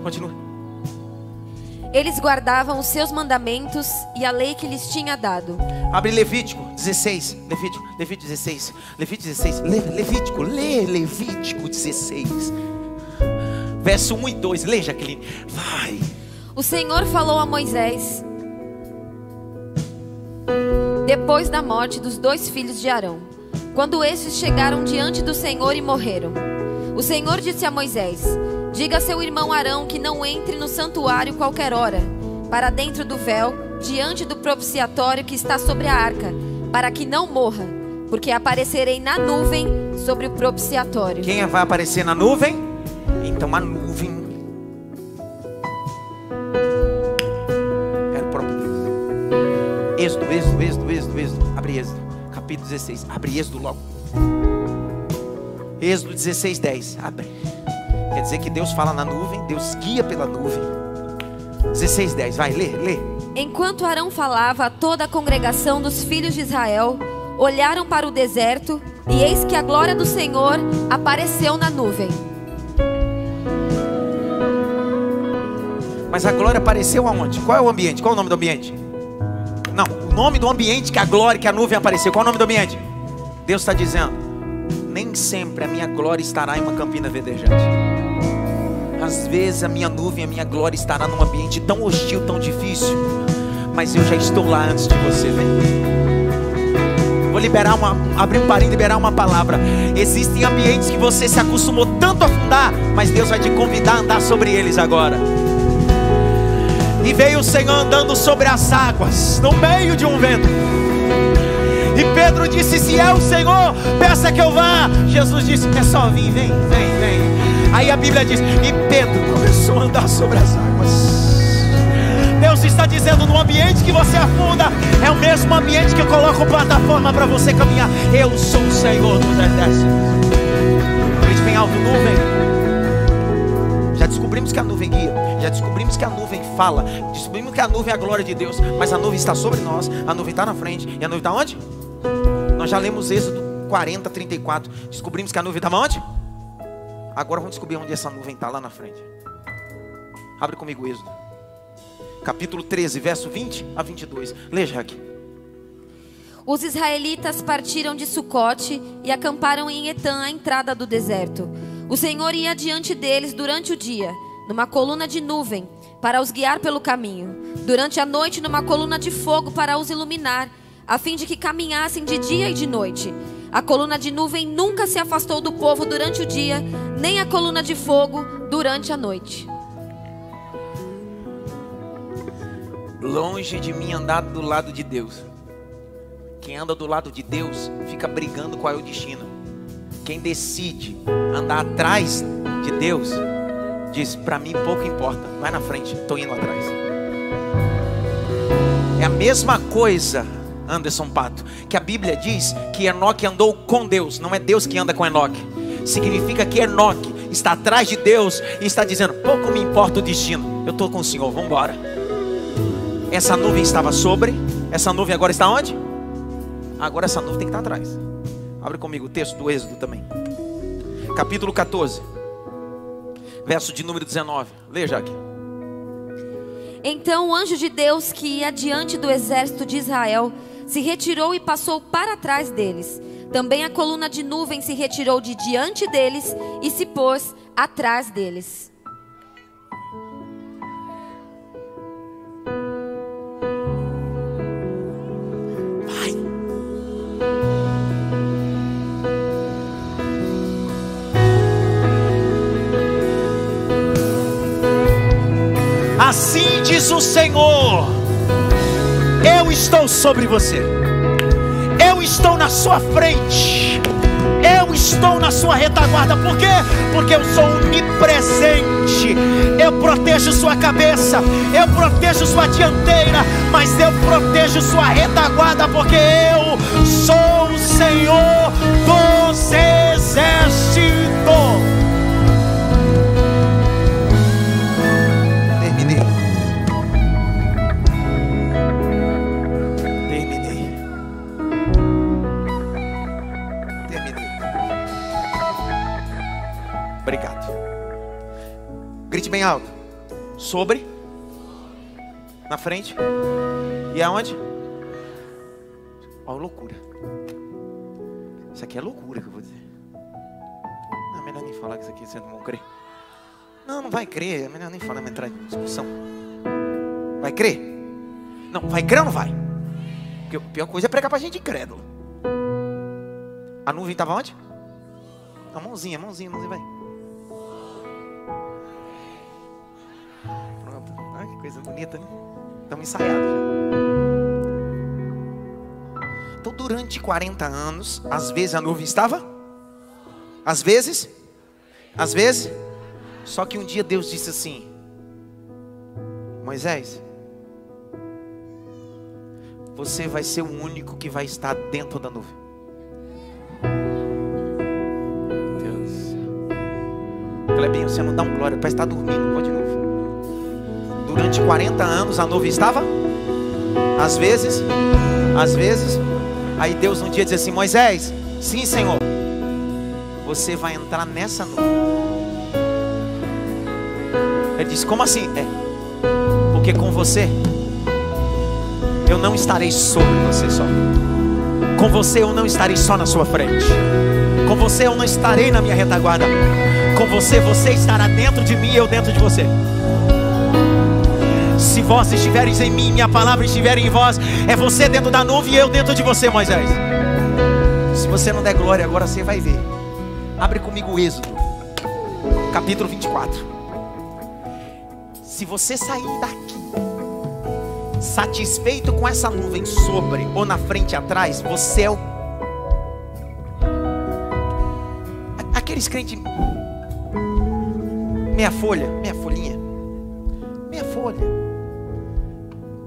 Continua. Eles guardavam os seus mandamentos e a lei que lhes tinha dado. Abre Levítico 16. Levítico 16. Levítico 16. Levítico 16. Verso 1 e 2. Lê, Jacqueline. Vai. O Senhor falou a Moisés depois da morte dos 2 filhos de Arão, quando estes chegaram diante do Senhor e morreram. O Senhor disse a Moisés: diga a seu irmão Arão que não entre no santuário qualquer hora, para dentro do véu, diante do propiciatório que está sobre a arca, para que não morra, porque aparecerei na nuvem sobre o propiciatório. Quem vai aparecer na nuvem? Então a nuvem era o próprio Deus. Êxodo. Abre Êxodo, capítulo 16. Abre Êxodo logo. Êxodo 16, 10. Abre. Quer dizer que Deus fala na nuvem, Deus guia pela nuvem. 16, 10. Vai, lê. Enquanto Arão falava, toda a congregação dos filhos de Israel olharam para o deserto, e eis que a glória do Senhor apareceu na nuvem. Mas a glória apareceu aonde? Qual é o ambiente? Qual é o nome do ambiente? Não, o nome do ambiente que a glória, que a nuvem apareceu. Qual é o nome do ambiente? Deus está dizendo: nem sempre a minha glória estará em uma campina verdejante. Às vezes a minha nuvem, a minha glória estará num ambiente tão hostil, tão difícil, mas eu já estou lá antes de você. Vem. Vou abrir um parênteses, liberar uma palavra. Existem ambientes que você se acostumou tanto a afundar, mas Deus vai te convidar a andar sobre eles agora. E veio o Senhor andando sobre as águas, no meio de um vento. E Pedro disse: se é o Senhor, peça que eu vá. Jesus disse: é só vir, vem. Aí a Bíblia diz: e Pedro começou a andar sobre as águas. Deus está dizendo: no ambiente que você afunda, é o mesmo ambiente que eu coloco plataforma para você caminhar. Eu sou o Senhor dos exércitos. Grite bem alto: nuvem. Já descobrimos que a nuvem guia, já descobrimos que a nuvem fala, descobrimos que a nuvem é a glória de Deus, mas a nuvem está sobre nós, a nuvem está na frente. E a nuvem está onde? Nós já lemos Êxodo 40, 34. Descobrimos que a nuvem estava onde? Agora vamos descobrir onde essa nuvem está, lá na frente. Abre comigo Êxodo capítulo 13, verso 20 a 22. Leia aqui. Os israelitas partiram de Sucote e acamparam em Etã, a entrada do deserto. O Senhor ia diante deles durante o dia, numa coluna de nuvem, para os guiar pelo caminho. Durante a noite, numa coluna de fogo para os iluminar, a fim de que caminhassem de dia e de noite. A coluna de nuvem nunca se afastou do povo durante o dia, nem a coluna de fogo durante a noite. Longe de mim andar do lado de Deus. Quem anda do lado de Deus fica brigando qual é o destino. Quem decide andar atrás de Deus diz: para mim pouco importa, vai na frente, estou indo atrás. É a mesma coisa, Anderson Pato, que a Bíblia diz que Enoque andou com Deus. Não é Deus que anda com Enoque. Significa que Enoque está atrás de Deus e está dizendo: pouco me importa o destino, eu estou com o Senhor, vamos embora. Essa nuvem estava sobre, essa nuvem agora está onde? Agora essa nuvem tem que estar atrás. Abre comigo o texto do Êxodo também, capítulo 14, verso de número 19. Leia, Jaque. Então o anjo de Deus, que ia diante do exército de Israel, se retirou e passou para trás deles. Também a coluna de nuvem se retirou de diante deles e se pôs atrás deles. Vai. Assim diz o Senhor: eu estou sobre você, eu estou na sua frente, eu estou na sua retaguarda. Por quê? Porque eu sou onipresente. Eu protejo sua cabeça, eu protejo sua dianteira, mas eu protejo sua retaguarda, porque eu sou o Senhor dos exércitos. Obrigado. Grite bem alto. Sobre. Na frente. E aonde? Ó, loucura. Isso aqui é loucura que eu vou dizer. Não, é melhor nem falar que isso aqui vocês não vão crer. Não, não vai crer. É melhor nem falar, não entrar em discussão. Vai crer? Não, vai crer ou não vai? Porque a pior coisa é pregar pra gente incrédulo. A nuvem estava onde? A mãozinha, vai. Pronto. Ah, que coisa bonita, né? Estamos ensaiados já. Então, durante 40 anos, às vezes a nuvem estava, às vezes, só que um dia Deus disse assim: Moisés, você vai ser o único que vai estar dentro da nuvem. Clebinho, você não dá um glória, parece que está dormindo, pode de novo. Durante 40 anos a nuvem estava, às vezes, aí Deus um dia diz assim: Moisés, sim Senhor, você vai entrar nessa nuvem. Ele disse: como assim? Porque com você eu não estarei sobre você só. Com você eu não estarei só na sua frente. Com você eu não estarei na minha retaguarda. Com você, você estará dentro de mim e eu dentro de você. Se vós estiveres em mim, minha palavra estiver em vós, é você dentro da nuvem e eu dentro de você, Moisés. Se você não der glória agora, você vai ver. Abre comigo o Êxodo, capítulo 24. Se você sair daqui satisfeito com essa nuvem sobre ou na frente e atrás, você é o... Aqueles crentes... meia folhinha.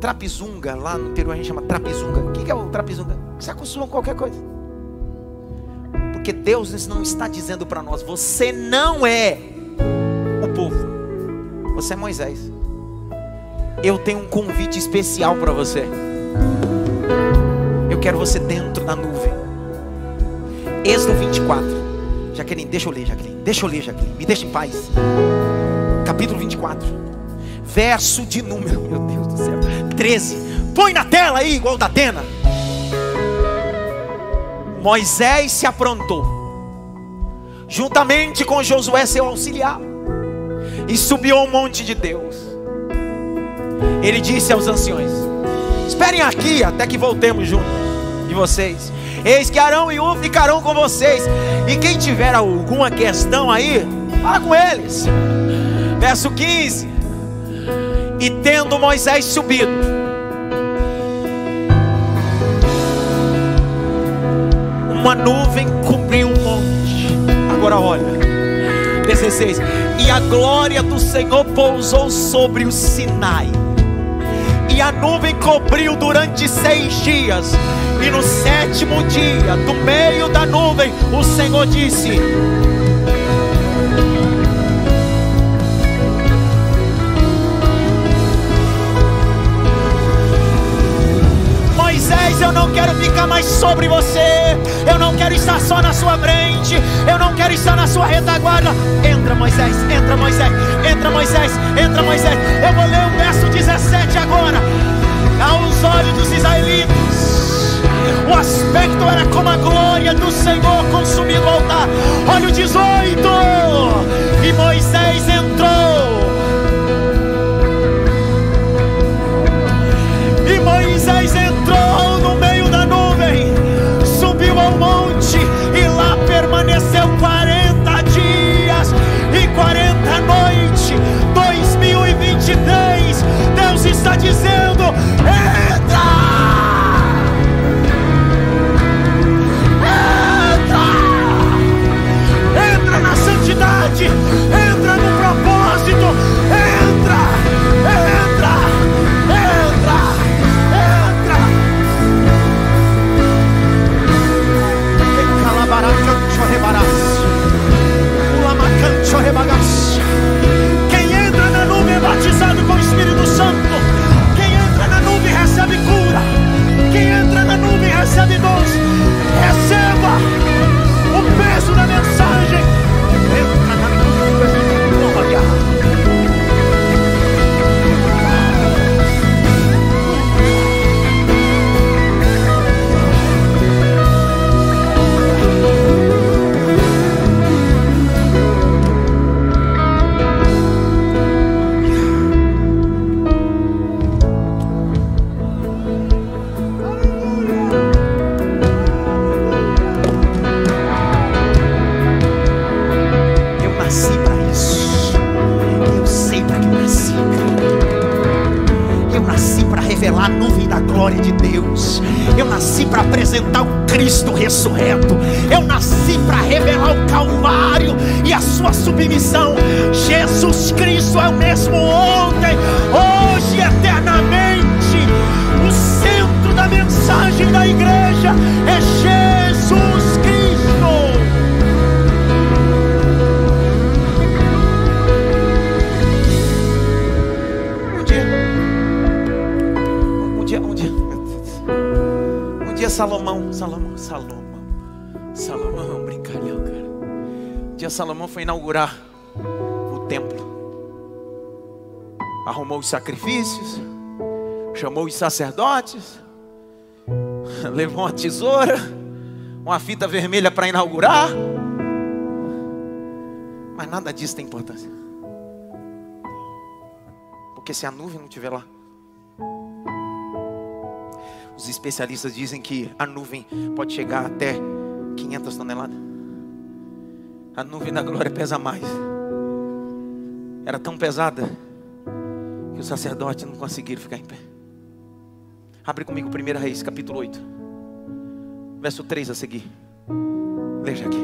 Trapizunga, lá no interior a gente chama trapizunga. O que é o trapizunga? Se acostuma com qualquer coisa. Porque Deus não está dizendo para nós: você não é o povo, você é Moisés. Eu tenho um convite especial para você. Eu quero você dentro da nuvem. Êxodo 24. Jaqueline, deixa eu ler, Jaqueline. Me deixa em paz. Capítulo 24, verso de número, meu Deus do céu, 13. Põe na tela aí, igual da Atena. Moisés se aprontou, juntamente com Josué, seu auxiliar, e subiu ao monte de Deus. Ele disse aos anciões: esperem aqui até que voltemos junto de vocês. Eis que Arão e Hur ficarão com vocês, e quem tiver alguma questão aí, fala com eles. Verso 15. E tendo Moisés subido, uma nuvem cobriu o monte. Agora olha, 16. E a glória do Senhor pousou sobre o Sinai, E a nuvem cobriu durante 6 dias. E no 7º dia, do meio da nuvem, o Senhor disse: Moisés, eu não quero ficar mais sobre você. Eu não quero estar só na sua frente. Eu não quero estar na sua retaguarda. Entra, Moisés, entra, Moisés, entra, Moisés, entra, Moisés. Eu vou ler o verso 17 agora. Aos olhos dos israelitas, o aspecto era como a glória do Senhor consumindo o altar. Olha o 18. E Moisés entrou. E Moisés entrou no meio da nuvem, subiu ao monte e lá permaneceu 40 dias e 40 noites. 2023, Deus está dizendo: entra! Entra na santidade, entra no propósito, entra, entra, entra, entra. Quem entra na nuvem é batizado com o Espírito Santo. Quem entra na nuvem recebe cura. Quem entra na nuvem recebe dons. Receba o peso da mensagem. Entra na nuvem, glória. A nuvem da glória de Deus. Eu nasci para apresentar o Cristo ressurreto. Eu nasci para revelar o Calvário e a sua submissão. Jesus Cristo é o mesmo ontem, hoje e eternamente. O centro da mensagem da igreja é Jesus Cristo. Um dia Salomão, brincalhão, cara. Um dia Salomão foi inaugurar o templo. Arrumou os sacrifícios, chamou os sacerdotes, levou uma tesoura, uma fita vermelha para inaugurar. Mas nada disso tem importância, porque se a nuvem não estiver lá, os especialistas dizem que a nuvem pode chegar até 500 toneladas. A nuvem da glória pesa mais. Era tão pesada que os sacerdotes não conseguiram ficar em pé. Abre comigo 1 Reis, capítulo 8, verso 3 a seguir. Veja aqui.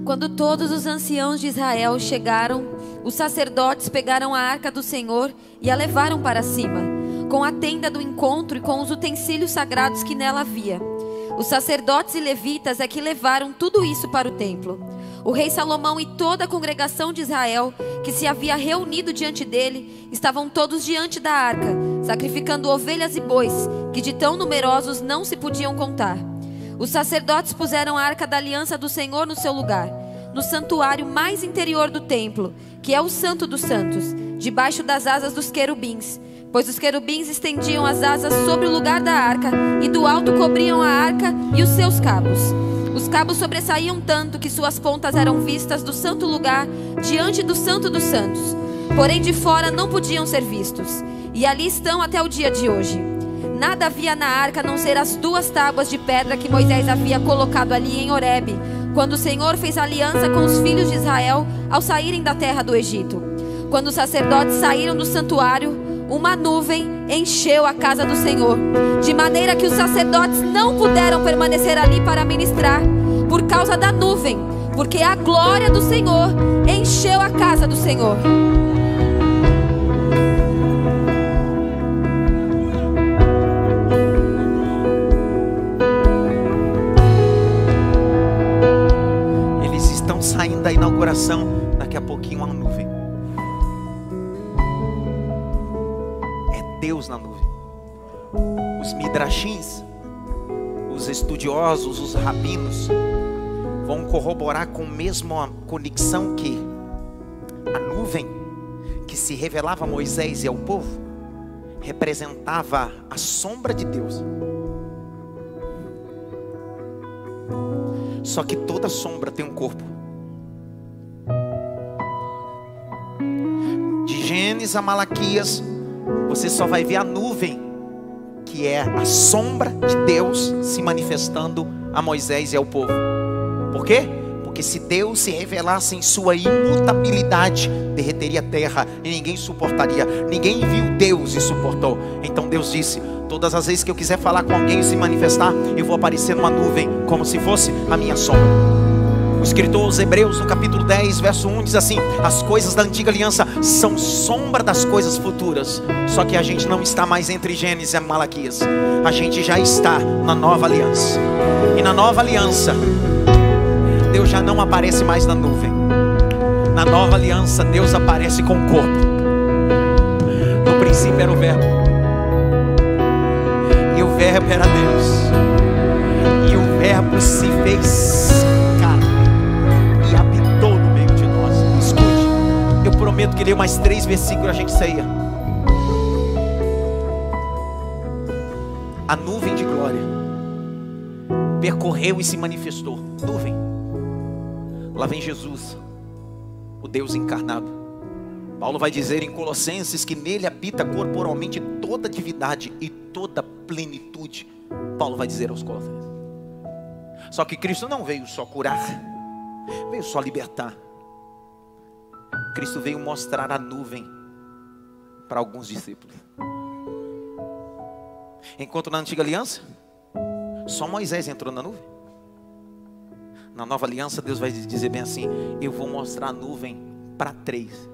Quando todos os anciãos de Israel chegaram, os sacerdotes pegaram a arca do Senhor e a levaram para cima, com a tenda do encontro e com os utensílios sagrados que nela havia. Os sacerdotes e levitas é que levaram tudo isso para o templo. O rei Salomão e toda a congregação de Israel, que se havia reunido diante dele, estavam todos diante da arca, sacrificando ovelhas e bois, que de tão numerosos não se podiam contar. Os sacerdotes puseram a arca da aliança do Senhor no seu lugar, no santuário mais interior do templo, que é o Santo dos Santos, debaixo das asas dos querubins, pois os querubins estendiam as asas sobre o lugar da arca e do alto cobriam a arca e os seus cabos. Os cabos sobressaíam tanto que suas pontas eram vistas do santo lugar diante do Santo dos Santos, porém de fora não podiam ser vistos, e ali estão até o dia de hoje. Nada havia na arca a não ser as 2 tábuas de pedra que Moisés havia colocado ali em Horebe, quando o Senhor fez aliança com os filhos de Israel ao saírem da terra do Egito. Quando os sacerdotes saíram do santuário, uma nuvem encheu a casa do Senhor, de maneira que os sacerdotes não puderam permanecer ali para ministrar, por causa da nuvem, porque a glória do Senhor encheu a casa do Senhor. estão saindo da inauguração. Daqui a pouquinho uma nuvem. É Deus na nuvem. Os midrashins, os estudiosos, os rabinos vão corroborar com a mesma conexão que a nuvem que se revelava a Moisés e ao povo representava a sombra de Deus. Só que toda sombra tem um corpo. De Gênesis a Malaquias, você só vai ver a nuvem, que é a sombra de Deus se manifestando a Moisés e ao povo. Por quê? Porque se Deus se revelasse em sua imutabilidade, derreteria a terra e ninguém suportaria. Ninguém viu Deus e suportou. Então Deus disse: todas as vezes que eu quiser falar com alguém e se manifestar, eu vou aparecer numa nuvem, como se fosse a minha sombra. O escritor aos Hebreus, no capítulo 10, verso 1, diz assim: as coisas da antiga aliança são sombra das coisas futuras. Só que a gente não está mais entre Gênesis e Malaquias. A gente já está na nova aliança. E na nova aliança, Deus já não aparece mais na nuvem. Na nova aliança, Deus aparece com o corpo. No princípio era o verbo, e o verbo era Deus, e o verbo se fez carne e habitou no meio de nós. Escute, eu prometo que ler mais 3 versículos a gente saía. A nuvem de glória percorreu e se manifestou. Nuvem. Lá vem Jesus, o Deus encarnado. Paulo vai dizer em Colossenses que nele habita corporalmente toda a divindade e toda a plenitude. Paulo vai dizer aos Colossenses. Só que Cristo não veio só curar, veio só libertar. Cristo veio mostrar a nuvem para alguns discípulos. Enquanto na antiga aliança, só Moisés entrou na nuvem. Na nova aliança, Deus vai dizer bem assim: eu vou mostrar a nuvem para 3.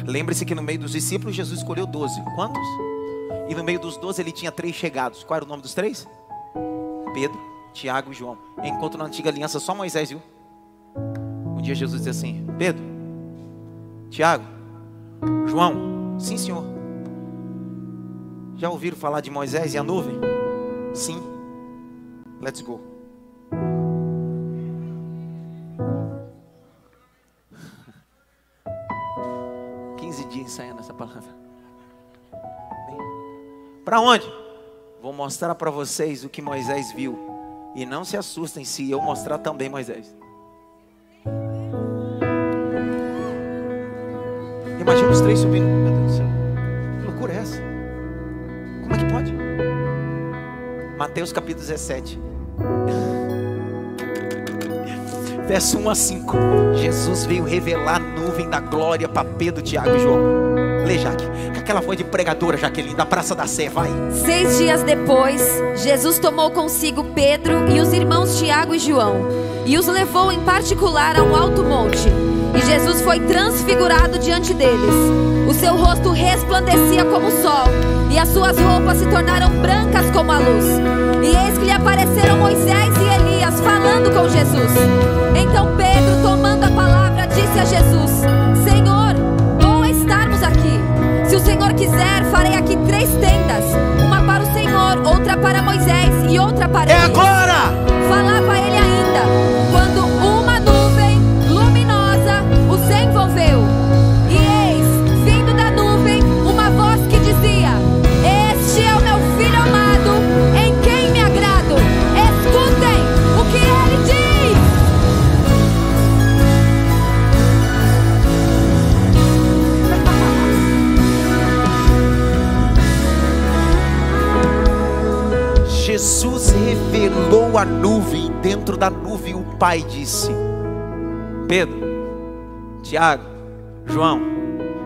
Lembre-se que no meio dos discípulos, Jesus escolheu 12. Quantos? E no meio dos 12 ele tinha 3 chegados. Qual era o nome dos 3? Pedro, Tiago e João. Enquanto na antiga aliança só Moisés viu. Um dia Jesus disse assim: Pedro, Tiago, João, sim senhor, já ouviram falar de Moisés e a nuvem? Sim. Let's go. Ensaiando essa palavra. Para onde? Vou mostrar para vocês o que Moisés viu. E não se assustem se eu mostrar também Moisés. Imagina os 3 subindo. Meu Deus do céu, que loucura é essa? Como é que pode? Mateus capítulo 17, verso 1 a 5. Jesus veio revelar a nuvem da glória para Pedro, Tiago e João. Lê, Jaque, aquela voz de pregadora, Jaqueline, da Praça da Sé, vai. 6 dias depois, Jesus tomou consigo Pedro e os irmãos Tiago e João e os levou em particular a um alto monte. E Jesus foi transfigurado diante deles. O seu rosto resplandecia como o sol, e as suas roupas se tornaram brancas como a luz. E eis que lhe apareceram Moisés e Elias falando com Jesus. Então Pedro, tomando a palavra, disse a Jesus: Senhor, bom é estarmos aqui. Se o Senhor quiser, farei aqui 3 tendas, uma para o Senhor, outra para Moisés e outra para Elias. Agora! Falava ele ainda, quando uma nuvem luminosa os envolveu. E eis, vindo da nuvem, uma voz que dizia: Este é o meu filho amado, em quem me agrado. Escutem o que ele diz. Jesus revelou a nuvem. Dentro da nuvem o Pai disse: Pedro, Tiago, João,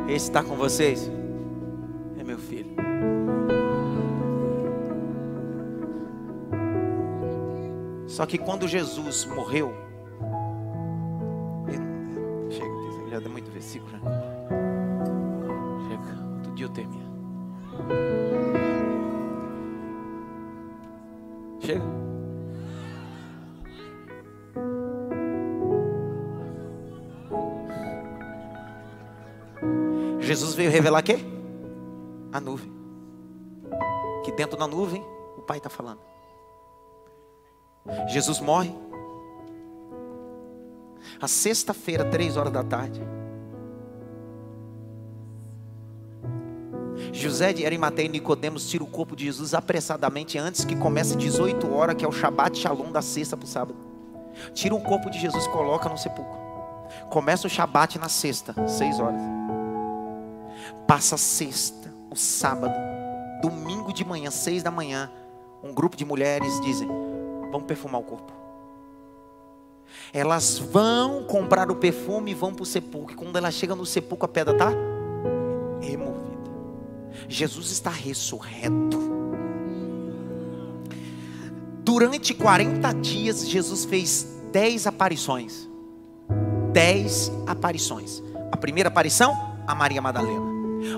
esse está com vocês? É meu filho. Só que quando Jesus morreu, chega, já deu muito versículo, já. Chega, outro dia eu termino. Chega. Jesus veio revelar o quê? A nuvem. Que dentro da nuvem o Pai está falando. Jesus morre. A sexta-feira, 3 horas da tarde. José de Arimateia e Nicodemos tiram o corpo de Jesus apressadamente antes que comece 18 horas, que é o Shabat Shalom da sexta para o sábado. Tira o corpo de Jesus e coloca no sepulcro. Começa o Shabat na sexta, 6 horas. Passa a sexta, o sábado, domingo de manhã, 6 da manhã. Um grupo de mulheres dizem: vamos perfumar o corpo. Elas vão comprar o perfume e vão para o sepulcro. E quando ela chega no sepulcro, a pedra está removida. Jesus está ressurreto. Durante 40 dias, Jesus fez 10 aparições. 10 aparições. A primeira aparição, a Maria Madalena.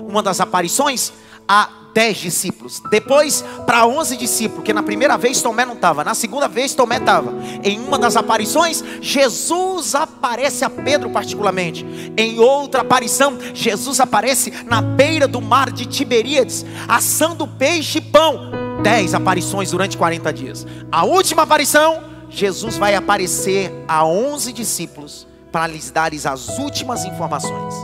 Uma das aparições, a 10 discípulos. Depois, para 11 discípulos. Que na primeira vez Tomé não estava. Na segunda vez Tomé estava. Em uma das aparições, Jesus aparece a Pedro particularmente. Em outra aparição, Jesus aparece na beira do mar de Tiberíades, assando peixe e pão. 10 aparições durante 40 dias. A última aparição, Jesus vai aparecer a 11 discípulos para lhes dar as últimas informações.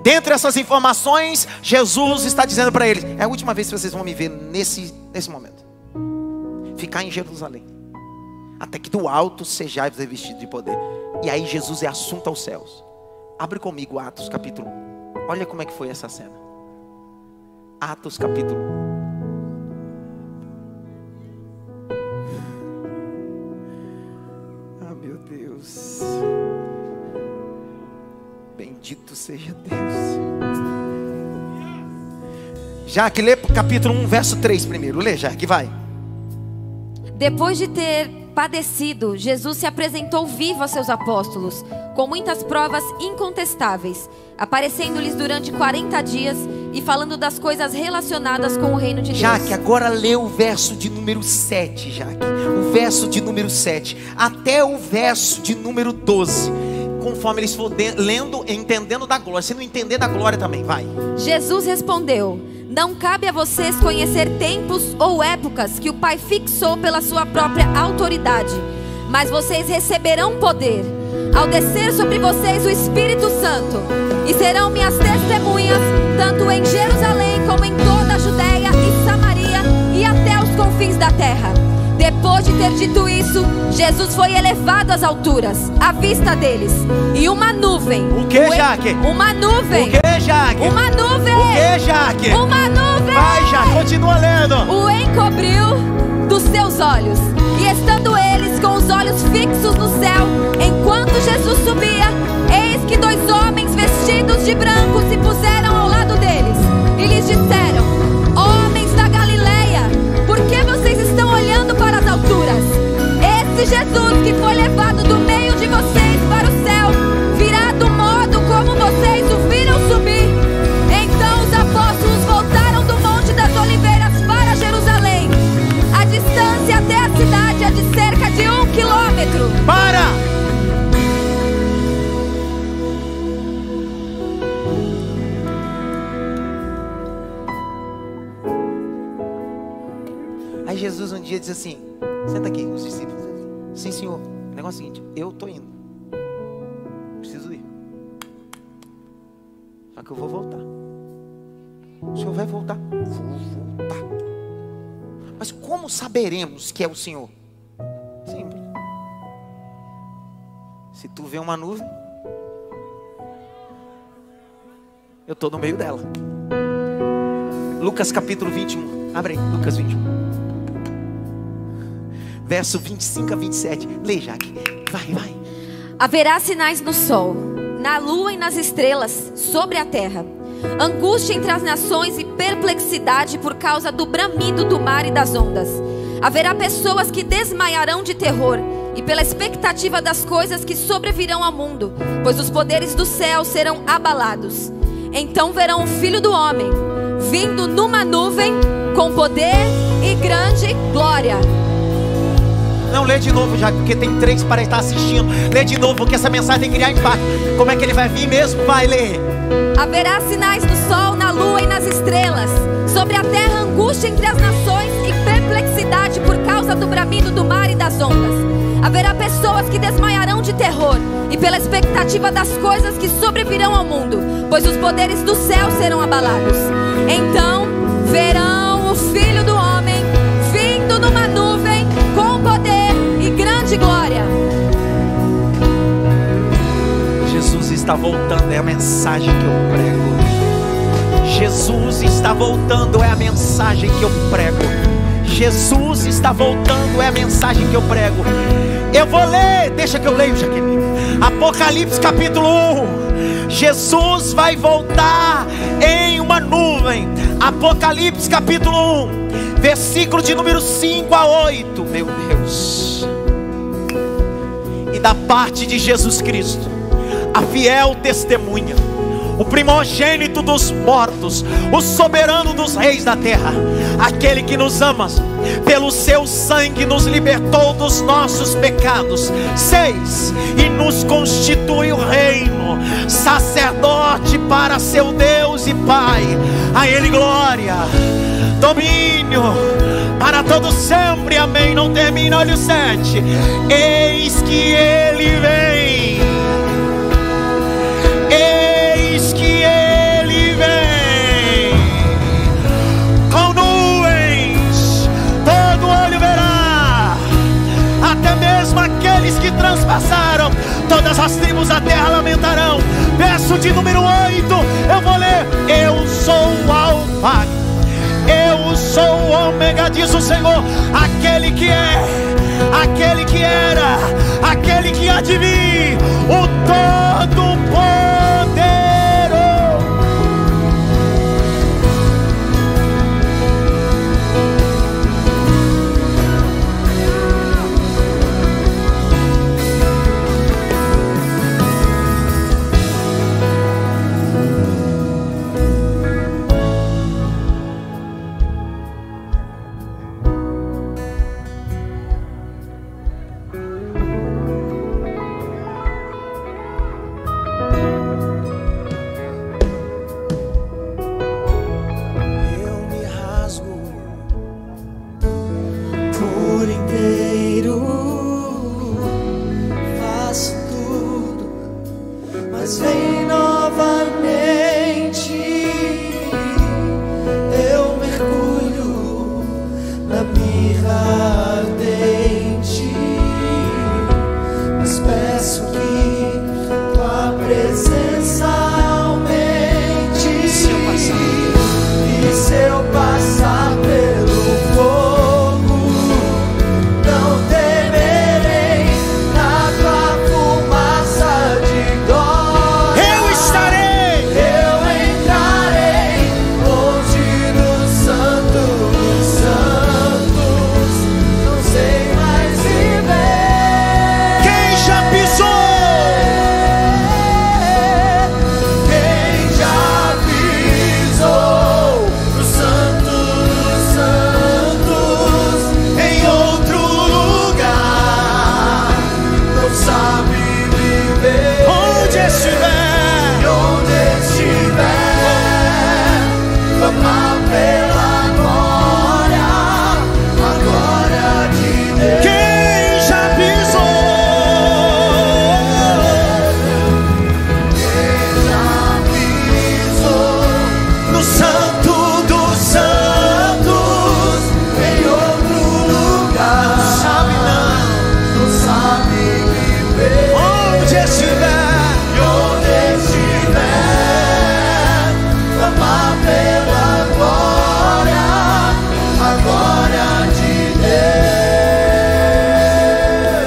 Dentre essas informações, Jesus está dizendo para eles: é a última vez que vocês vão me ver nesse momento. Ficar em Jerusalém, até que do alto sejais revestidos de poder. E aí Jesus é assunto aos céus. Abre comigo Atos capítulo 1. Olha como é que foi essa cena. Atos capítulo 1. Ah, meu Deus. Bendito seja Deus. Jaque, lê capítulo 1, verso 3 primeiro. Lê, Jaque, vai. Depois de ter padecido, Jesus se apresentou vivo a seus apóstolos, com muitas provas incontestáveis, aparecendo-lhes durante 40 dias e falando das coisas relacionadas com o reino de Deus. Jaque, agora lê o verso de número 7, Jaque. O verso de número 7 até o verso de número 12. Conforme eles for lendo e entendendo da glória. Se não entender da glória também, vai. Jesus respondeu: não cabe a vocês conhecer tempos ou épocas que o Pai fixou pela sua própria autoridade, mas vocês receberão poder ao descer sobre vocês o Espírito Santo, e serão minhas testemunhas tanto em Jerusalém como em toda a Judeia e Samaria e até os confins da terra. Depois de ter dito isso, Jesus foi elevado às alturas, à vista deles, e uma nuvem. O que, Jaque? Uma nuvem. O que, Jaque? Uma nuvem. O que, Jaque? Uma nuvem. Vai, Jaque, continua lendo. O encobriu dos seus olhos, e estando eles com os olhos fixos no céu, enquanto Jesus subia, eis que 2 homens vestidos de branco se puseram ao lado deles, e lhes disseram: homens da Galileia, por que vocês estão olhando para as alturas? Esse Jesus que foi levado do meio de vocês para o céu, virá do modo como vocês o viram subir. Então os apóstolos voltaram do Monte das Oliveiras para Jerusalém. A distância até a cidade é de cerca de 1 quilômetro. Para! Aí Jesus um dia diz assim: senta aqui. Os discípulos dizem assim: sim, senhor. O negócio é o seguinte: eu estou indo, preciso ir, só que eu vou voltar. O senhor vai voltar? Vou voltar. Mas como saberemos que é o Senhor? Simples. Se tu vê uma nuvem, eu estou no meio dela. Lucas capítulo 21. Abre aí, Lucas 21. Verso 25 a 27. Lê, Jaque. Vai. Haverá sinais no sol, na lua e nas estrelas, sobre a terra. Angústia entre as nações e perplexidade por causa do bramido do mar e das ondas. Haverá pessoas que desmaiarão de terror e pela expectativa das coisas que sobrevirão ao mundo, pois os poderes do céu serão abalados. Então verão o Filho do Homem vindo numa nuvem com poder e grande glória. Não, lê de novo já, porque tem 3 para estar assistindo. Lê de novo, porque essa mensagem tem que criar impacto. Como é que ele vai vir mesmo? Vai ler. Haverá sinais no sol, na lua e nas estrelas. Sobre a terra, angústia entre as nações e perplexidade por causa do bramido do mar e das ondas. Haverá pessoas que desmaiarão de terror e pela expectativa das coisas que sobrevirão ao mundo, pois os poderes do céu serão abalados. Então verão o Filho do Homem vindo numa nuvem com poder e grande glória. Jesus está voltando, é a mensagem que eu prego. Jesus está voltando, é a mensagem que eu prego. Jesus está voltando, é a mensagem que eu prego. Eu vou ler, deixa que eu leio, Jaqueline. Apocalipse capítulo 1. Jesus vai voltar em uma nuvem. Apocalipse capítulo 1, versículo de número 5 a 8. Meu Deus. E da parte de Jesus Cristo, a fiel testemunha, o primogênito dos mortos, o soberano dos reis da terra, aquele que nos ama, pelo seu sangue nos libertou dos nossos pecados. 6. E nos constitui o reino, sacerdote para seu Deus e Pai. A Ele glória, domínio para todo sempre, amém. Não termina, olha o 7. Eis que Ele vem. Eis que Ele vem com nuvens, todo olho verá, até mesmo aqueles que transpassaram, todas as tribos da terra lamentarão. Verso de número 8, eu vou ler. Eu sou o Alfa, eu sou o Ômega, diz o Senhor, aquele que é, aquele que era, aquele que há de vir, o Todo-Poderoso.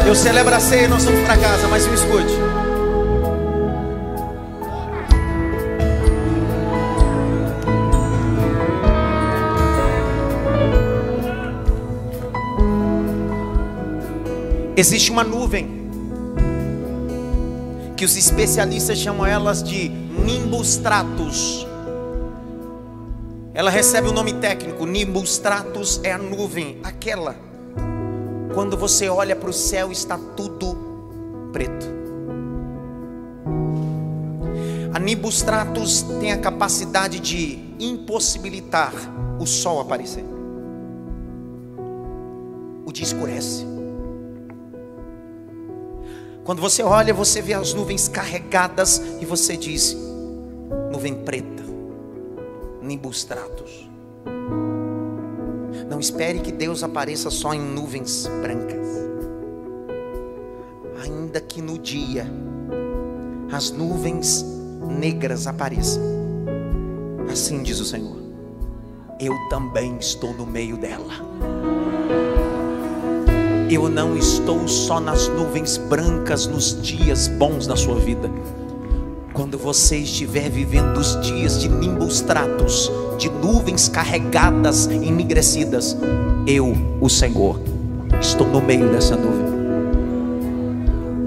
Eu celebro a ceia e nós vamos para casa, mas me escute. Existe uma nuvem que os especialistas chamam elas de nimbus stratus. Ela recebe o nome técnico, nimbus stratus é a nuvem, aquela Quando você olha para o céu, está tudo preto. A nimbus stratus tem a capacidade de impossibilitar o sol aparecer. O dia escurece. Quando você olha, você vê as nuvens carregadas e você diz: nuvem preta, nimbus stratus. Não espere que Deus apareça só em nuvens brancas. Ainda que no dia as nuvens negras apareçam, assim diz o Senhor, eu também estou no meio dela. Eu não estou só nas nuvens brancas nos dias bons da sua vida. Quando você estiver vivendo os dias de nimbus stratus, de nuvens carregadas, enegrecidas, eu, o Senhor, estou no meio dessa nuvem.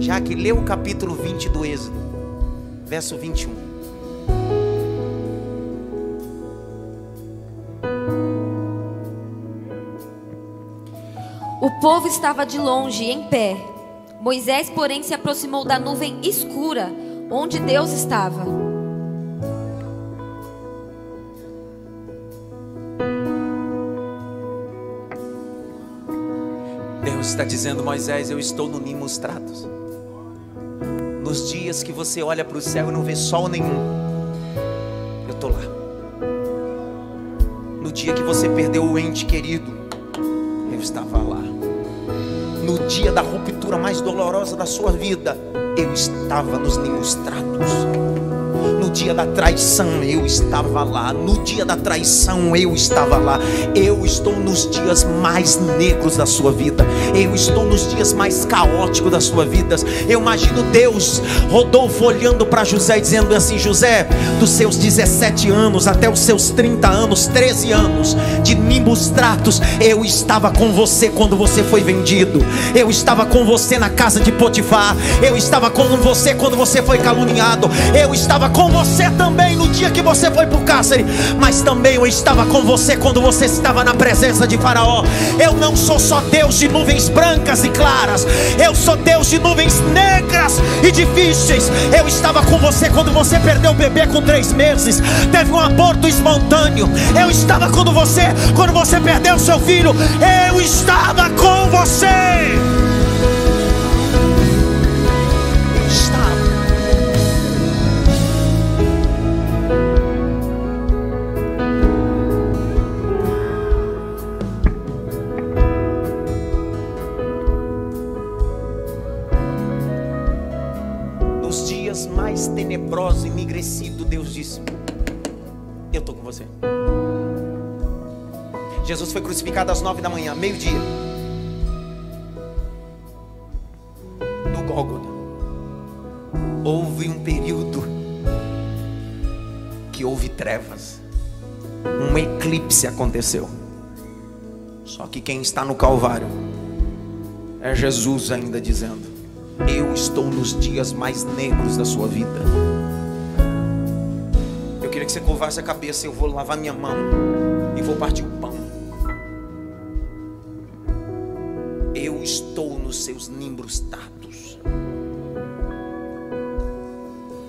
Já que leu o capítulo 20 do Êxodo, verso 21. O povo estava de longe, em pé. Moisés, porém, se aproximou da nuvem escura, onde Deus estava. Deus está dizendo: Moisés, eu estou no nimbus stratus. Nos dias que você olha para o céu e não vê sol nenhum, eu estou lá. No dia que você perdeu o ente querido, eu estava lá. No dia da ruptura mais dolorosa da sua vida, eu estava nos nimbus stratus. No dia da traição, eu estava lá. No dia da traição, eu estava lá. Eu estou nos dias mais negros da sua vida. Eu estou nos dias mais caóticos da sua vida. Eu imagino Deus, Rodolfo, olhando para José e dizendo assim: José, dos seus 17 anos até os seus 30 anos, 13 anos de nimbus stratus, eu estava com você quando você foi vendido. Eu estava com você na casa de Potifar. Eu estava com você quando você foi caluniado. Eu estava com você também no dia que você foi para o cárcere. Mas também eu estava com você quando você estava na presença de Faraó. Eu não sou só Deus de nuvens brancas e claras, eu sou Deus de nuvens negras e difíceis. Eu estava com você quando você perdeu o bebê com 3 meses, teve um aborto espontâneo. Eu estava com você quando você perdeu seu filho. Eu estava com você. Mais tenebroso e enegrecido, Deus disse: eu estou com você. Jesus foi crucificado às 9 da manhã, meio-dia, no Gólgota. Houve um período que houve trevas, um eclipse aconteceu. Só que quem está no Calvário é Jesus ainda dizendo: eu estou nos dias mais negros da sua vida. Eu queria que você curvasse a cabeça. Eu vou lavar minha mão e vou partir o pão. Eu estou nos seus nimbus stratus.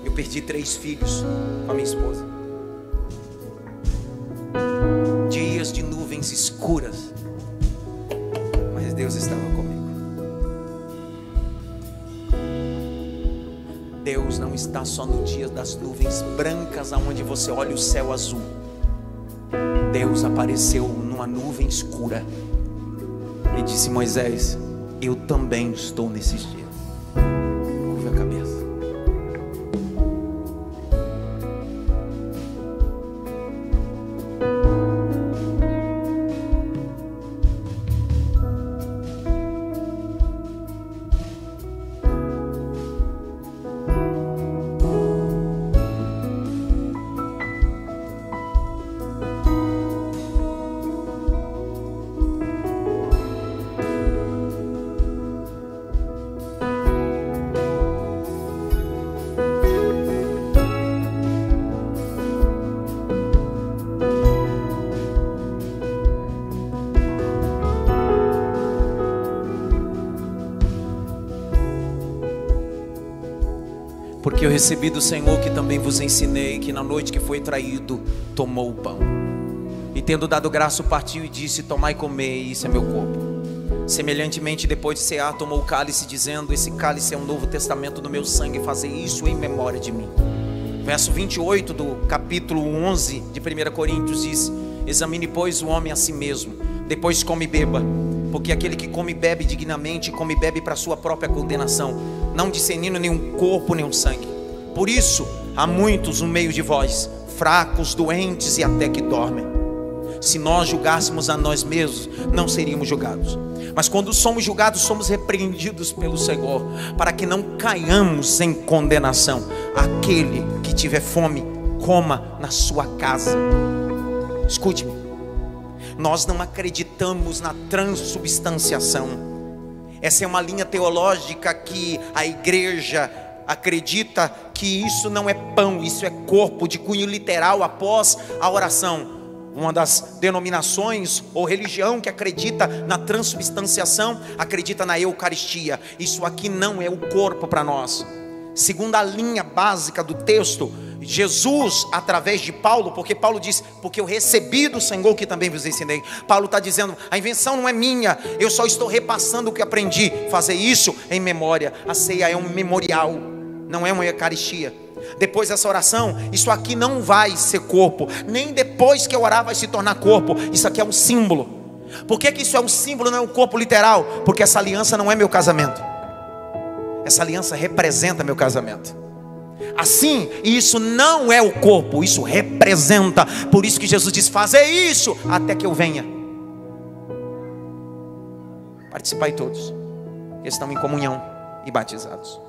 Eu perdi 3 filhos com a minha esposa. Dias de nuvens escuras, mas Deus estava comigo. Deus não está só no dia das nuvens brancas, aonde você olha o céu azul. Deus apareceu numa nuvem escura e disse: Moisés, eu também estou nesses dias. Curva a cabeça. Porque eu recebi do Senhor que também vos ensinei, que na noite que foi traído, tomou o pão. E tendo dado graça, partiu e disse: tomai e comei, isso é meu corpo. Semelhantemente, depois de cear, tomou o cálice, dizendo: esse cálice é um novo testamento do meu sangue, fazei isso em memória de mim. Verso 28 do capítulo 11 de 1 Coríntios diz: examine, pois, o homem a si mesmo, depois come e beba. Porque aquele que come e bebe dignamente, come e bebe para a sua própria condenação, não discernindo nenhum corpo, nenhum sangue. Por isso, há muitos no meio de vós, fracos, doentes e até que dormem. Se nós julgássemos a nós mesmos, não seríamos julgados. Mas quando somos julgados, somos repreendidos pelo Senhor, para que não caiamos em condenação. Aquele que tiver fome, coma na sua casa. Escute-me. Nós não acreditamos na transubstanciação. Essa é uma linha teológica que a igreja acredita que isso não é pão, isso é corpo, de cunho literal após a oração. Uma das denominações ou religião que acredita na transubstanciação, acredita na Eucaristia. Isso aqui não é o corpo para nós. Segundo a linha básica do texto, Jesus, através de Paulo, porque Paulo diz: porque eu recebi do Senhor que também vos ensinei. Paulo está dizendo: a invenção não é minha, eu só estou repassando o que aprendi. Fazer isso em memória. A ceia é um memorial, não é uma Eucaristia. Depois dessa oração, isso aqui não vai ser corpo, nem depois que eu orar vai se tornar corpo. Isso aqui é um símbolo. Por que isso é um símbolo, não é um corpo literal? Porque essa aliança não é meu casamento. Essa aliança representa meu casamento. Assim, isso não é o corpo, isso representa. Por isso que Jesus diz: fazer isso até que eu venha. Participai todos que estão em comunhão e batizados.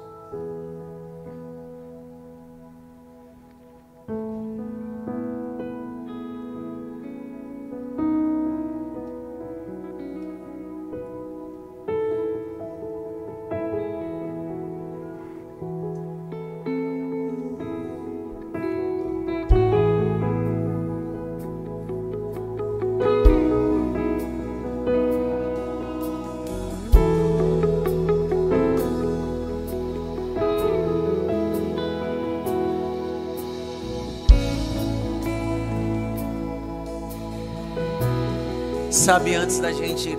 Sabe, antes da gente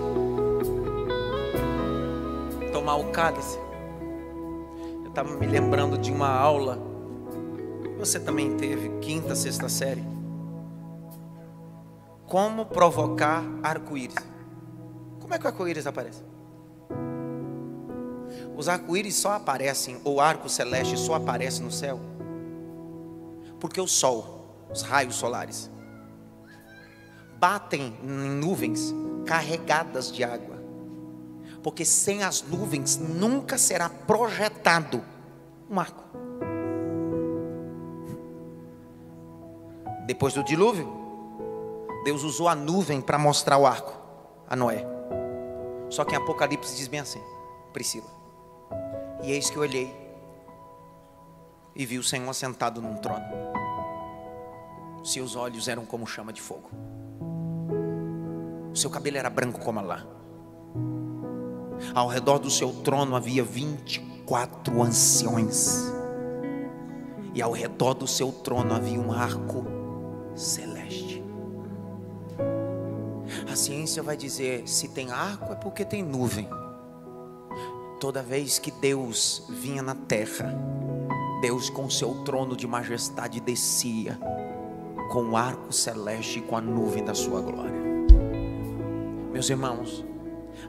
tomar o cálice, eu estava me lembrando de uma aula que você também teve, 5ª, 6ª série. Como provocar arco-íris. Como é que o arco-íris aparece? Os arco-íris só aparecem, ou arco celeste só aparece no céu, porque o sol, os raios solares, batem em nuvens carregadas de água. Porque sem as nuvens nunca será projetado um arco. Depois do dilúvio, Deus usou a nuvem para mostrar o arco a Noé. Só que em Apocalipse diz bem assim, Priscila: e eis que eu olhei e vi o Senhor sentado num trono. Seus olhos eram como chama de fogo. O seu cabelo era branco como a lã. Ao redor do seu trono havia 24 anciões. E ao redor do seu trono havia um arco celeste. A ciência vai dizer: se tem arco é porque tem nuvem. Toda vez que Deus vinha na terra, Deus com seu trono de majestade descia com o arco celeste e com a nuvem da sua glória. Meus irmãos,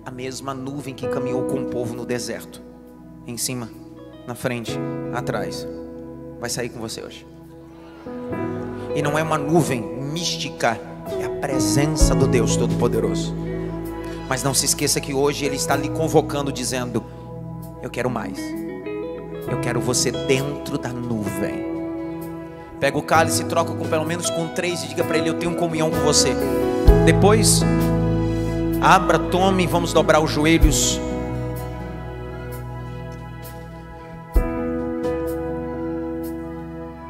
a mesma nuvem que caminhou com o povo no deserto, em cima, na frente, atrás, vai sair com você hoje. E não é uma nuvem mística, é a presença do Deus Todo-Poderoso. Mas não se esqueça que hoje Ele está lhe convocando, dizendo: eu quero mais. Eu quero você dentro da nuvem. Pega o cálice, troca com pelo menos com 3 e diga para ele: eu tenho comunhão com você. Depois, abra, tome, vamos dobrar os joelhos.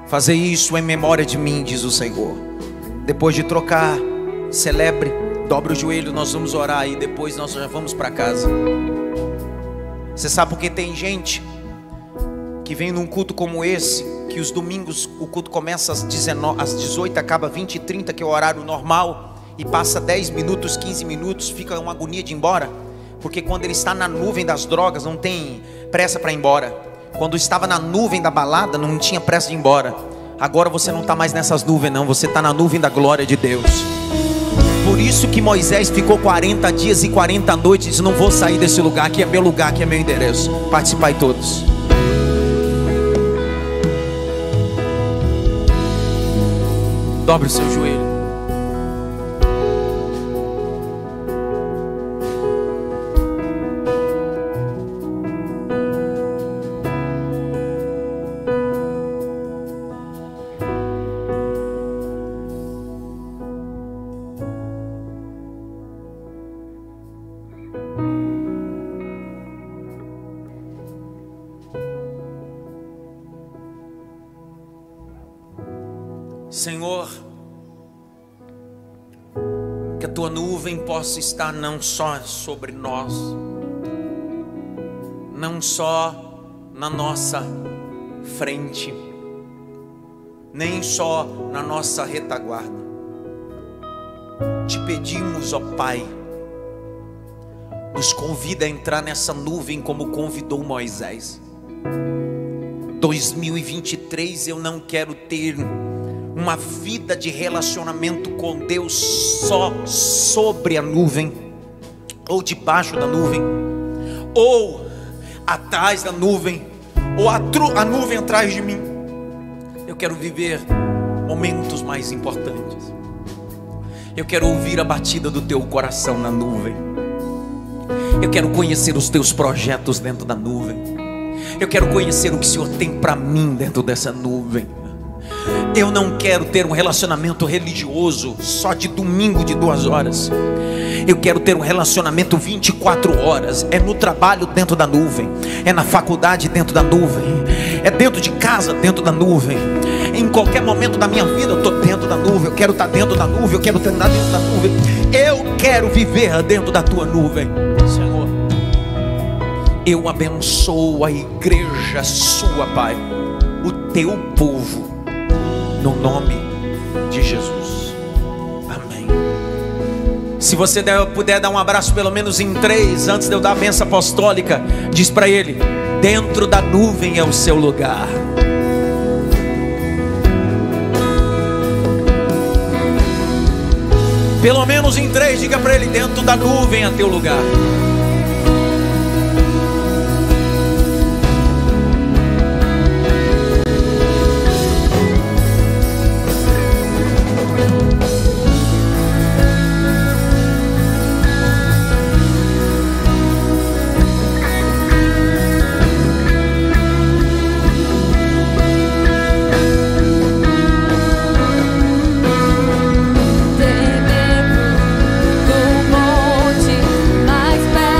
Fazer isso em memória de mim, diz o Senhor. Depois de trocar, celebre, dobre o joelho, nós vamos orar e depois nós já vamos para casa. Você sabe porque tem gente que vem num culto como esse, que os domingos o culto começa às 18, acaba 20 e 30, que é o horário normal, e passa 10 minutos, 15 minutos, fica uma agonia de ir embora, porque quando ele está na nuvem das drogas, não tem pressa para ir embora. Quando estava na nuvem da balada, não tinha pressa de ir embora. Agora você não está mais nessas nuvens não, você está na nuvem da glória de Deus. Por isso que Moisés ficou 40 dias e 40 noites e disse: não vou sair desse lugar, aqui é meu lugar, aqui é meu endereço. Participai todos. Dobre o seu joelho. Senhor, que a tua nuvem possa estar não só sobre nós, não só na nossa frente, nem só na nossa retaguarda. Te pedimos, ó Pai, nos convida a entrar nessa nuvem como convidou Moisés. 2023 eu não quero ter uma vida de relacionamento com Deus só sobre a nuvem, ou debaixo da nuvem, ou atrás da nuvem, ou a nuvem atrás de mim. Eu quero viver momentos mais importantes. Eu quero ouvir a batida do teu coração na nuvem. Eu quero conhecer os teus projetos dentro da nuvem. Eu quero conhecer o que o Senhor tem para mim dentro dessa nuvem. Eu não quero ter um relacionamento religioso só de domingo de 2 horas. Eu quero ter um relacionamento 24 horas. É no trabalho dentro da nuvem, é na faculdade dentro da nuvem, é dentro de casa dentro da nuvem. Em qualquer momento da minha vida eu estou dentro da nuvem. Eu quero estar dentro da nuvem, eu quero estar dentro da nuvem. Eu quero viver dentro da tua nuvem. Senhor, eu abençoo a igreja sua, Pai, o teu povo, no nome de Jesus. Amém. Se você puder dar um abraço pelo menos em 3, antes de eu dar a bênção apostólica, diz para ele: dentro da nuvem é o seu lugar. Pelo menos em 3, diga para ele: dentro da nuvem é teu lugar. Do monte mais perto.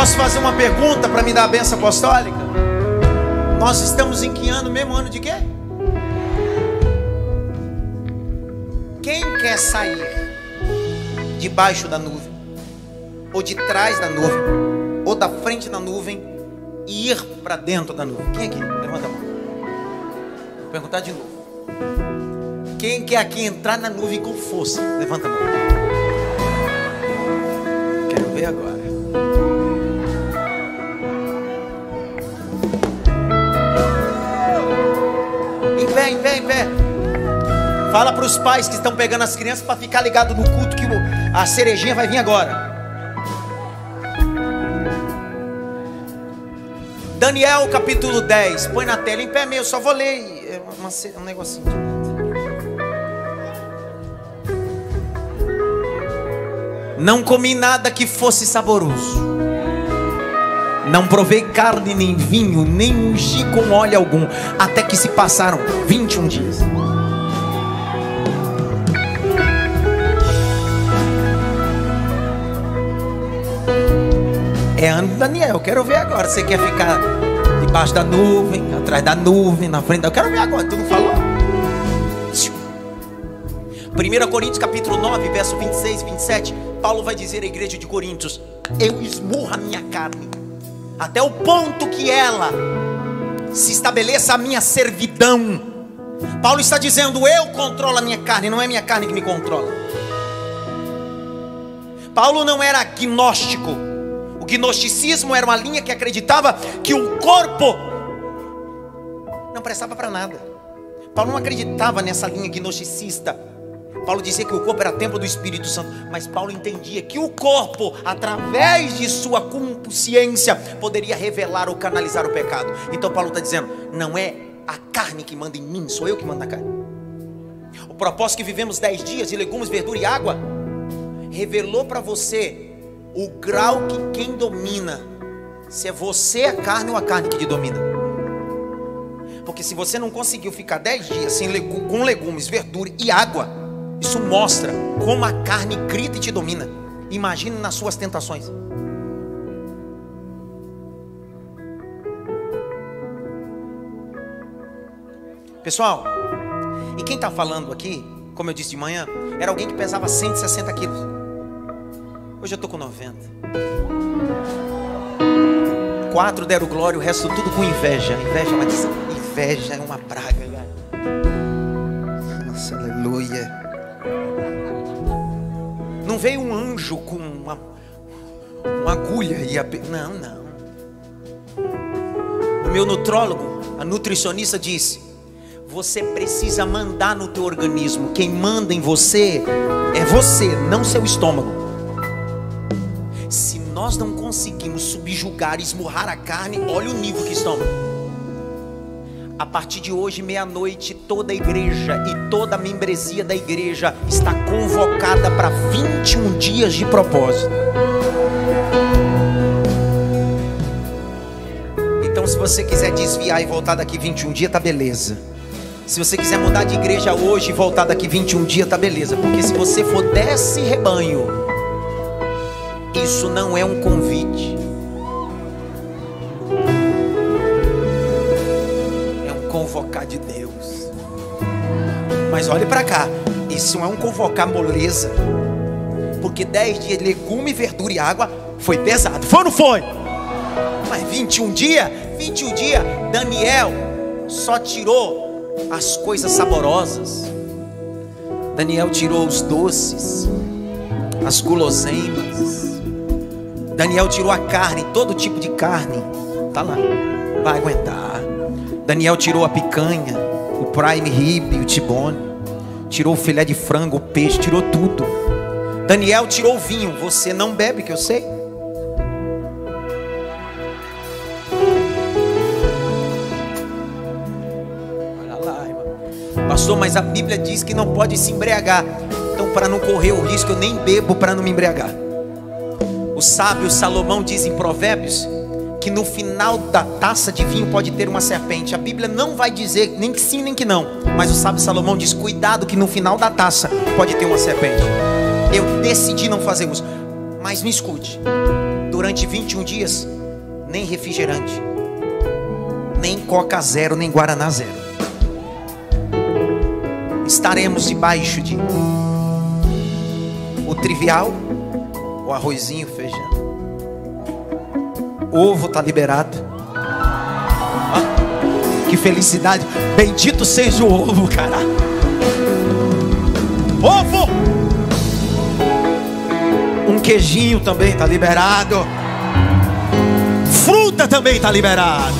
Posso fazer uma pergunta para me dar a bênção apostólica? Nós estamos em que ano? Mesmo ano de quê? Quem quer sair debaixo da nuvem, ou de trás da nuvem, ou da frente da nuvem, e ir para dentro da nuvem? Quem aqui? Levanta a mão. Vou perguntar de novo. Quem quer aqui entrar na nuvem com força? Levanta a mão. Quero ver agora. Em pé. Fala para os pais que estão pegando as crianças para ficar ligado no culto, que a cerejinha vai vir agora. Daniel capítulo 10. Põe na tela, em pé mesmo, só vou ler um negocinho. Não comi nada que fosse saboroso, não provei carne nem vinho, nem ungi com óleo algum, até que se passaram 21 dias. É ano de Daniel, eu quero ver agora. Você quer ficar debaixo da nuvem, atrás da nuvem, na frente da... Eu quero ver agora, tu não falou? 1 Coríntios capítulo 9, verso 26 e 27. Paulo vai dizer à igreja de Coríntios: eu esmurro a minha carne até o ponto que ela se estabeleça a minha servidão. Paulo está dizendo: eu controlo a minha carne, não é minha carne que me controla. Paulo não era gnóstico. O gnosticismo era uma linha que acreditava que o corpo não prestava para nada. Paulo não acreditava nessa linha gnosticista. Paulo dizia que o corpo era templo do Espírito Santo, mas Paulo entendia que o corpo, através de sua consciência, poderia revelar ou canalizar o pecado. Então Paulo está dizendo: não é a carne que manda em mim, sou eu que mando na carne. O propósito que vivemos 10 dias de legumes, verdura e água revelou para você o grau que quem domina, se é você a carne ou a carne que te domina. Porque se você não conseguiu ficar 10 dias sem com legumes, verdura e água, isso mostra como a carne grita e te domina. Imagine nas suas tentações. Pessoal, e quem está falando aqui, como eu disse de manhã, era alguém que pesava 160 quilos. Hoje eu estou com 90. 4 deram glória, o resto tudo com inveja. Inveja é uma praga. Nossa, aleluia. Não veio um anjo com uma agulha e não. O meu nutrólogo, a nutricionista, disse: você precisa mandar no teu organismo. Quem manda em você é você, não seu estômago. Se nós não conseguimos subjugar, esmurrar a carne, olha o nível que estamos. A partir de hoje, meia-noite, toda a igreja e toda a membresia da igreja está convocada para 21 dias de propósito. Então, se você quiser desviar e voltar daqui 21 dias, tá beleza. Se você quiser mudar de igreja hoje e voltar daqui 21 dias, tá beleza. Porque se você for desse rebanho, isso não é um convite, é um convocar de Deus. Mas olhe para cá, isso não é um convocar moleza, porque 10 dias de legume, verdura e água foi pesado, foi ou não foi? Mas 21 dias, Daniel só tirou as coisas saborosas. Daniel tirou os doces, as guloseimas. Daniel tirou a carne, todo tipo de carne. Tá lá, vai aguentar. Daniel tirou a picanha, o prime rib, o tibone. Tirou o filé de frango, o peixe, tirou tudo. Daniel tirou o vinho. Você não bebe, que eu sei. Olha lá, irmão. Pastor, mas a Bíblia diz que não pode se embriagar. Então, para não correr o risco, eu nem bebo para não me embriagar. O sábio Salomão diz em Provérbios que no final da taça de vinho pode ter uma serpente. A Bíblia não vai dizer nem que sim nem que não, mas o sábio Salomão diz: cuidado que no final da taça pode ter uma serpente. Eu decidi não fazer uso. Mas me escute, durante 21 dias, nem refrigerante, nem Coca Zero, nem Guaraná Zero. Estaremos debaixo de o trivial, o arrozinho, o feijão. Ovo está liberado. Que felicidade. Bendito seja o ovo, cara. Ovo. Um queijinho também está liberado. Fruta também está liberado.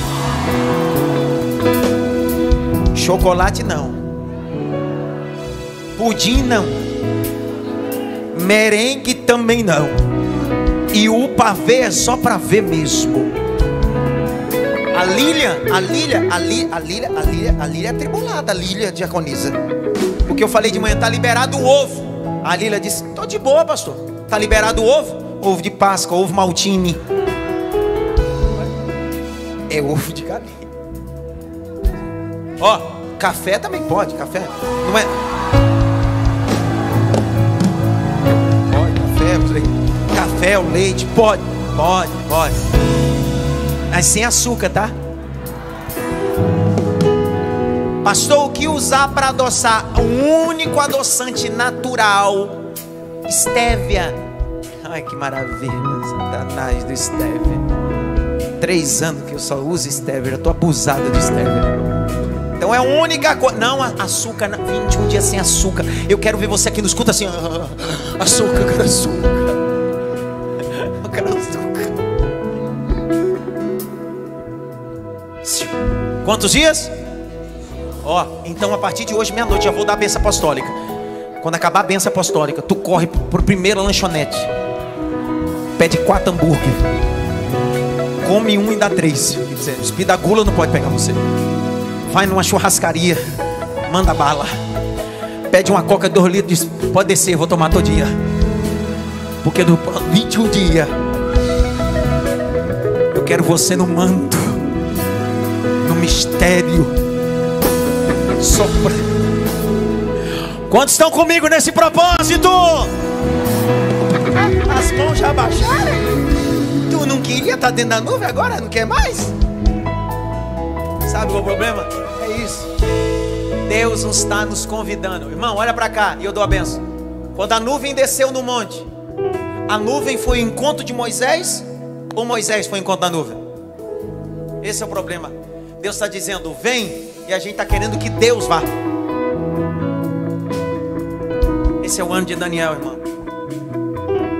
Chocolate não. Pudim não. Merengue também não. E o pavê é só para ver mesmo. A Lília é atribulada, a Lília diaconisa. Porque eu falei de manhã, está liberado o ovo. A Lília disse, estou de boa, pastor. Está liberado o ovo? Ovo de Páscoa, ovo maltine. É ovo de galinha. Ó, café também pode, café. Não é? Pode, café, o leite, pode. Mas sem açúcar, tá? Pastor, o que usar para adoçar? O único adoçante natural, estévia. Ai, que maravilha, Satanás do estévia. 3 anos que eu só uso estévia, já tô abusado de estévia. Então é a única coisa. Não, açúcar, 21 dias sem açúcar. Eu quero ver você aqui no escuta assim. Açúcar, eu quero açúcar. Eu quero açúcar. Quantos dias? Ó, então a partir de hoje, meia-noite, já vou dar a bênção apostólica. Quando acabar a bênção apostólica, tu corre pro primeiro lanchonete. Pede 4 hambúrguer. Come 1 e dá 3. Espírito da gula não pode pegar você. Vai numa churrascaria, manda bala. Pede uma coca de 2 litros, diz, pode descer, eu vou tomar todo dia. Porque no 21 dias eu quero você no manto, no mistério, sopra. Quantos estão comigo nesse propósito? As mãos já baixaram. Tu não queria estar dentro da nuvem, agora não quer mais? Sabe qual é o problema? É isso. Deus não está nos convidando. Irmão, olha para cá e eu dou a benção. Quando a nuvem desceu no monte, a nuvem foi o encontro de Moisés ou Moisés foi o encontro da nuvem? Esse é o problema. Deus está dizendo, vem, e a gente está querendo que Deus vá. Esse é o ano de Daniel, irmão.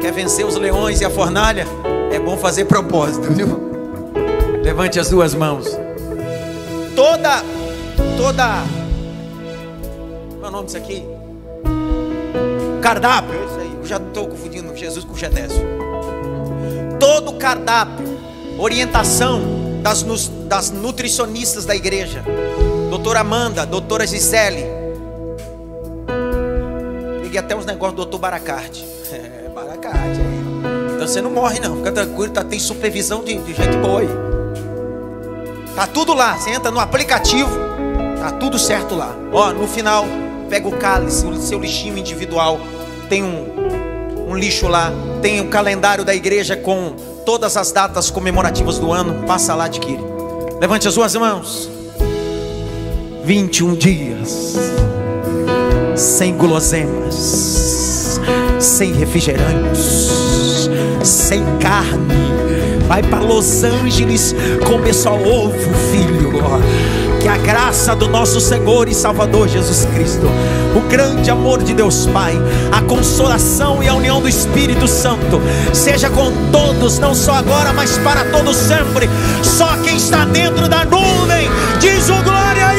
Quer vencer os leões e a fornalha? É bom fazer propósito, viu? Levante as 2 mãos. Toda qual é o nome disso aqui? Cardápio. Isso aí, eu já estou confundindo Jesus com o Gedésio. Todo cardápio, orientação das nutricionistas da igreja, doutora Amanda, doutora Gisele. Peguei até uns negócios do doutor Baracarte. Baracarte aí. Então você não morre não, fica tranquilo, tem supervisão de gente boa aí. Tá tudo lá, você entra no aplicativo, tá tudo certo lá. Ó, no final, pega o cálice, o seu lixinho individual. Tem um lixo lá. Tem um calendário da igreja com todas as datas comemorativas do ano. Passa lá, adquire. Levante as 2 mãos. 21 dias sem guloseimas, sem refrigerantes, sem carne. Vai para Los Angeles comer só ovo, filho. Que a graça do nosso Senhor e Salvador Jesus Cristo, o grande amor de Deus Pai, a consolação e a união do Espírito Santo seja com todos, não só agora, mas para todos sempre. Só quem está dentro da nuvem diz o glória a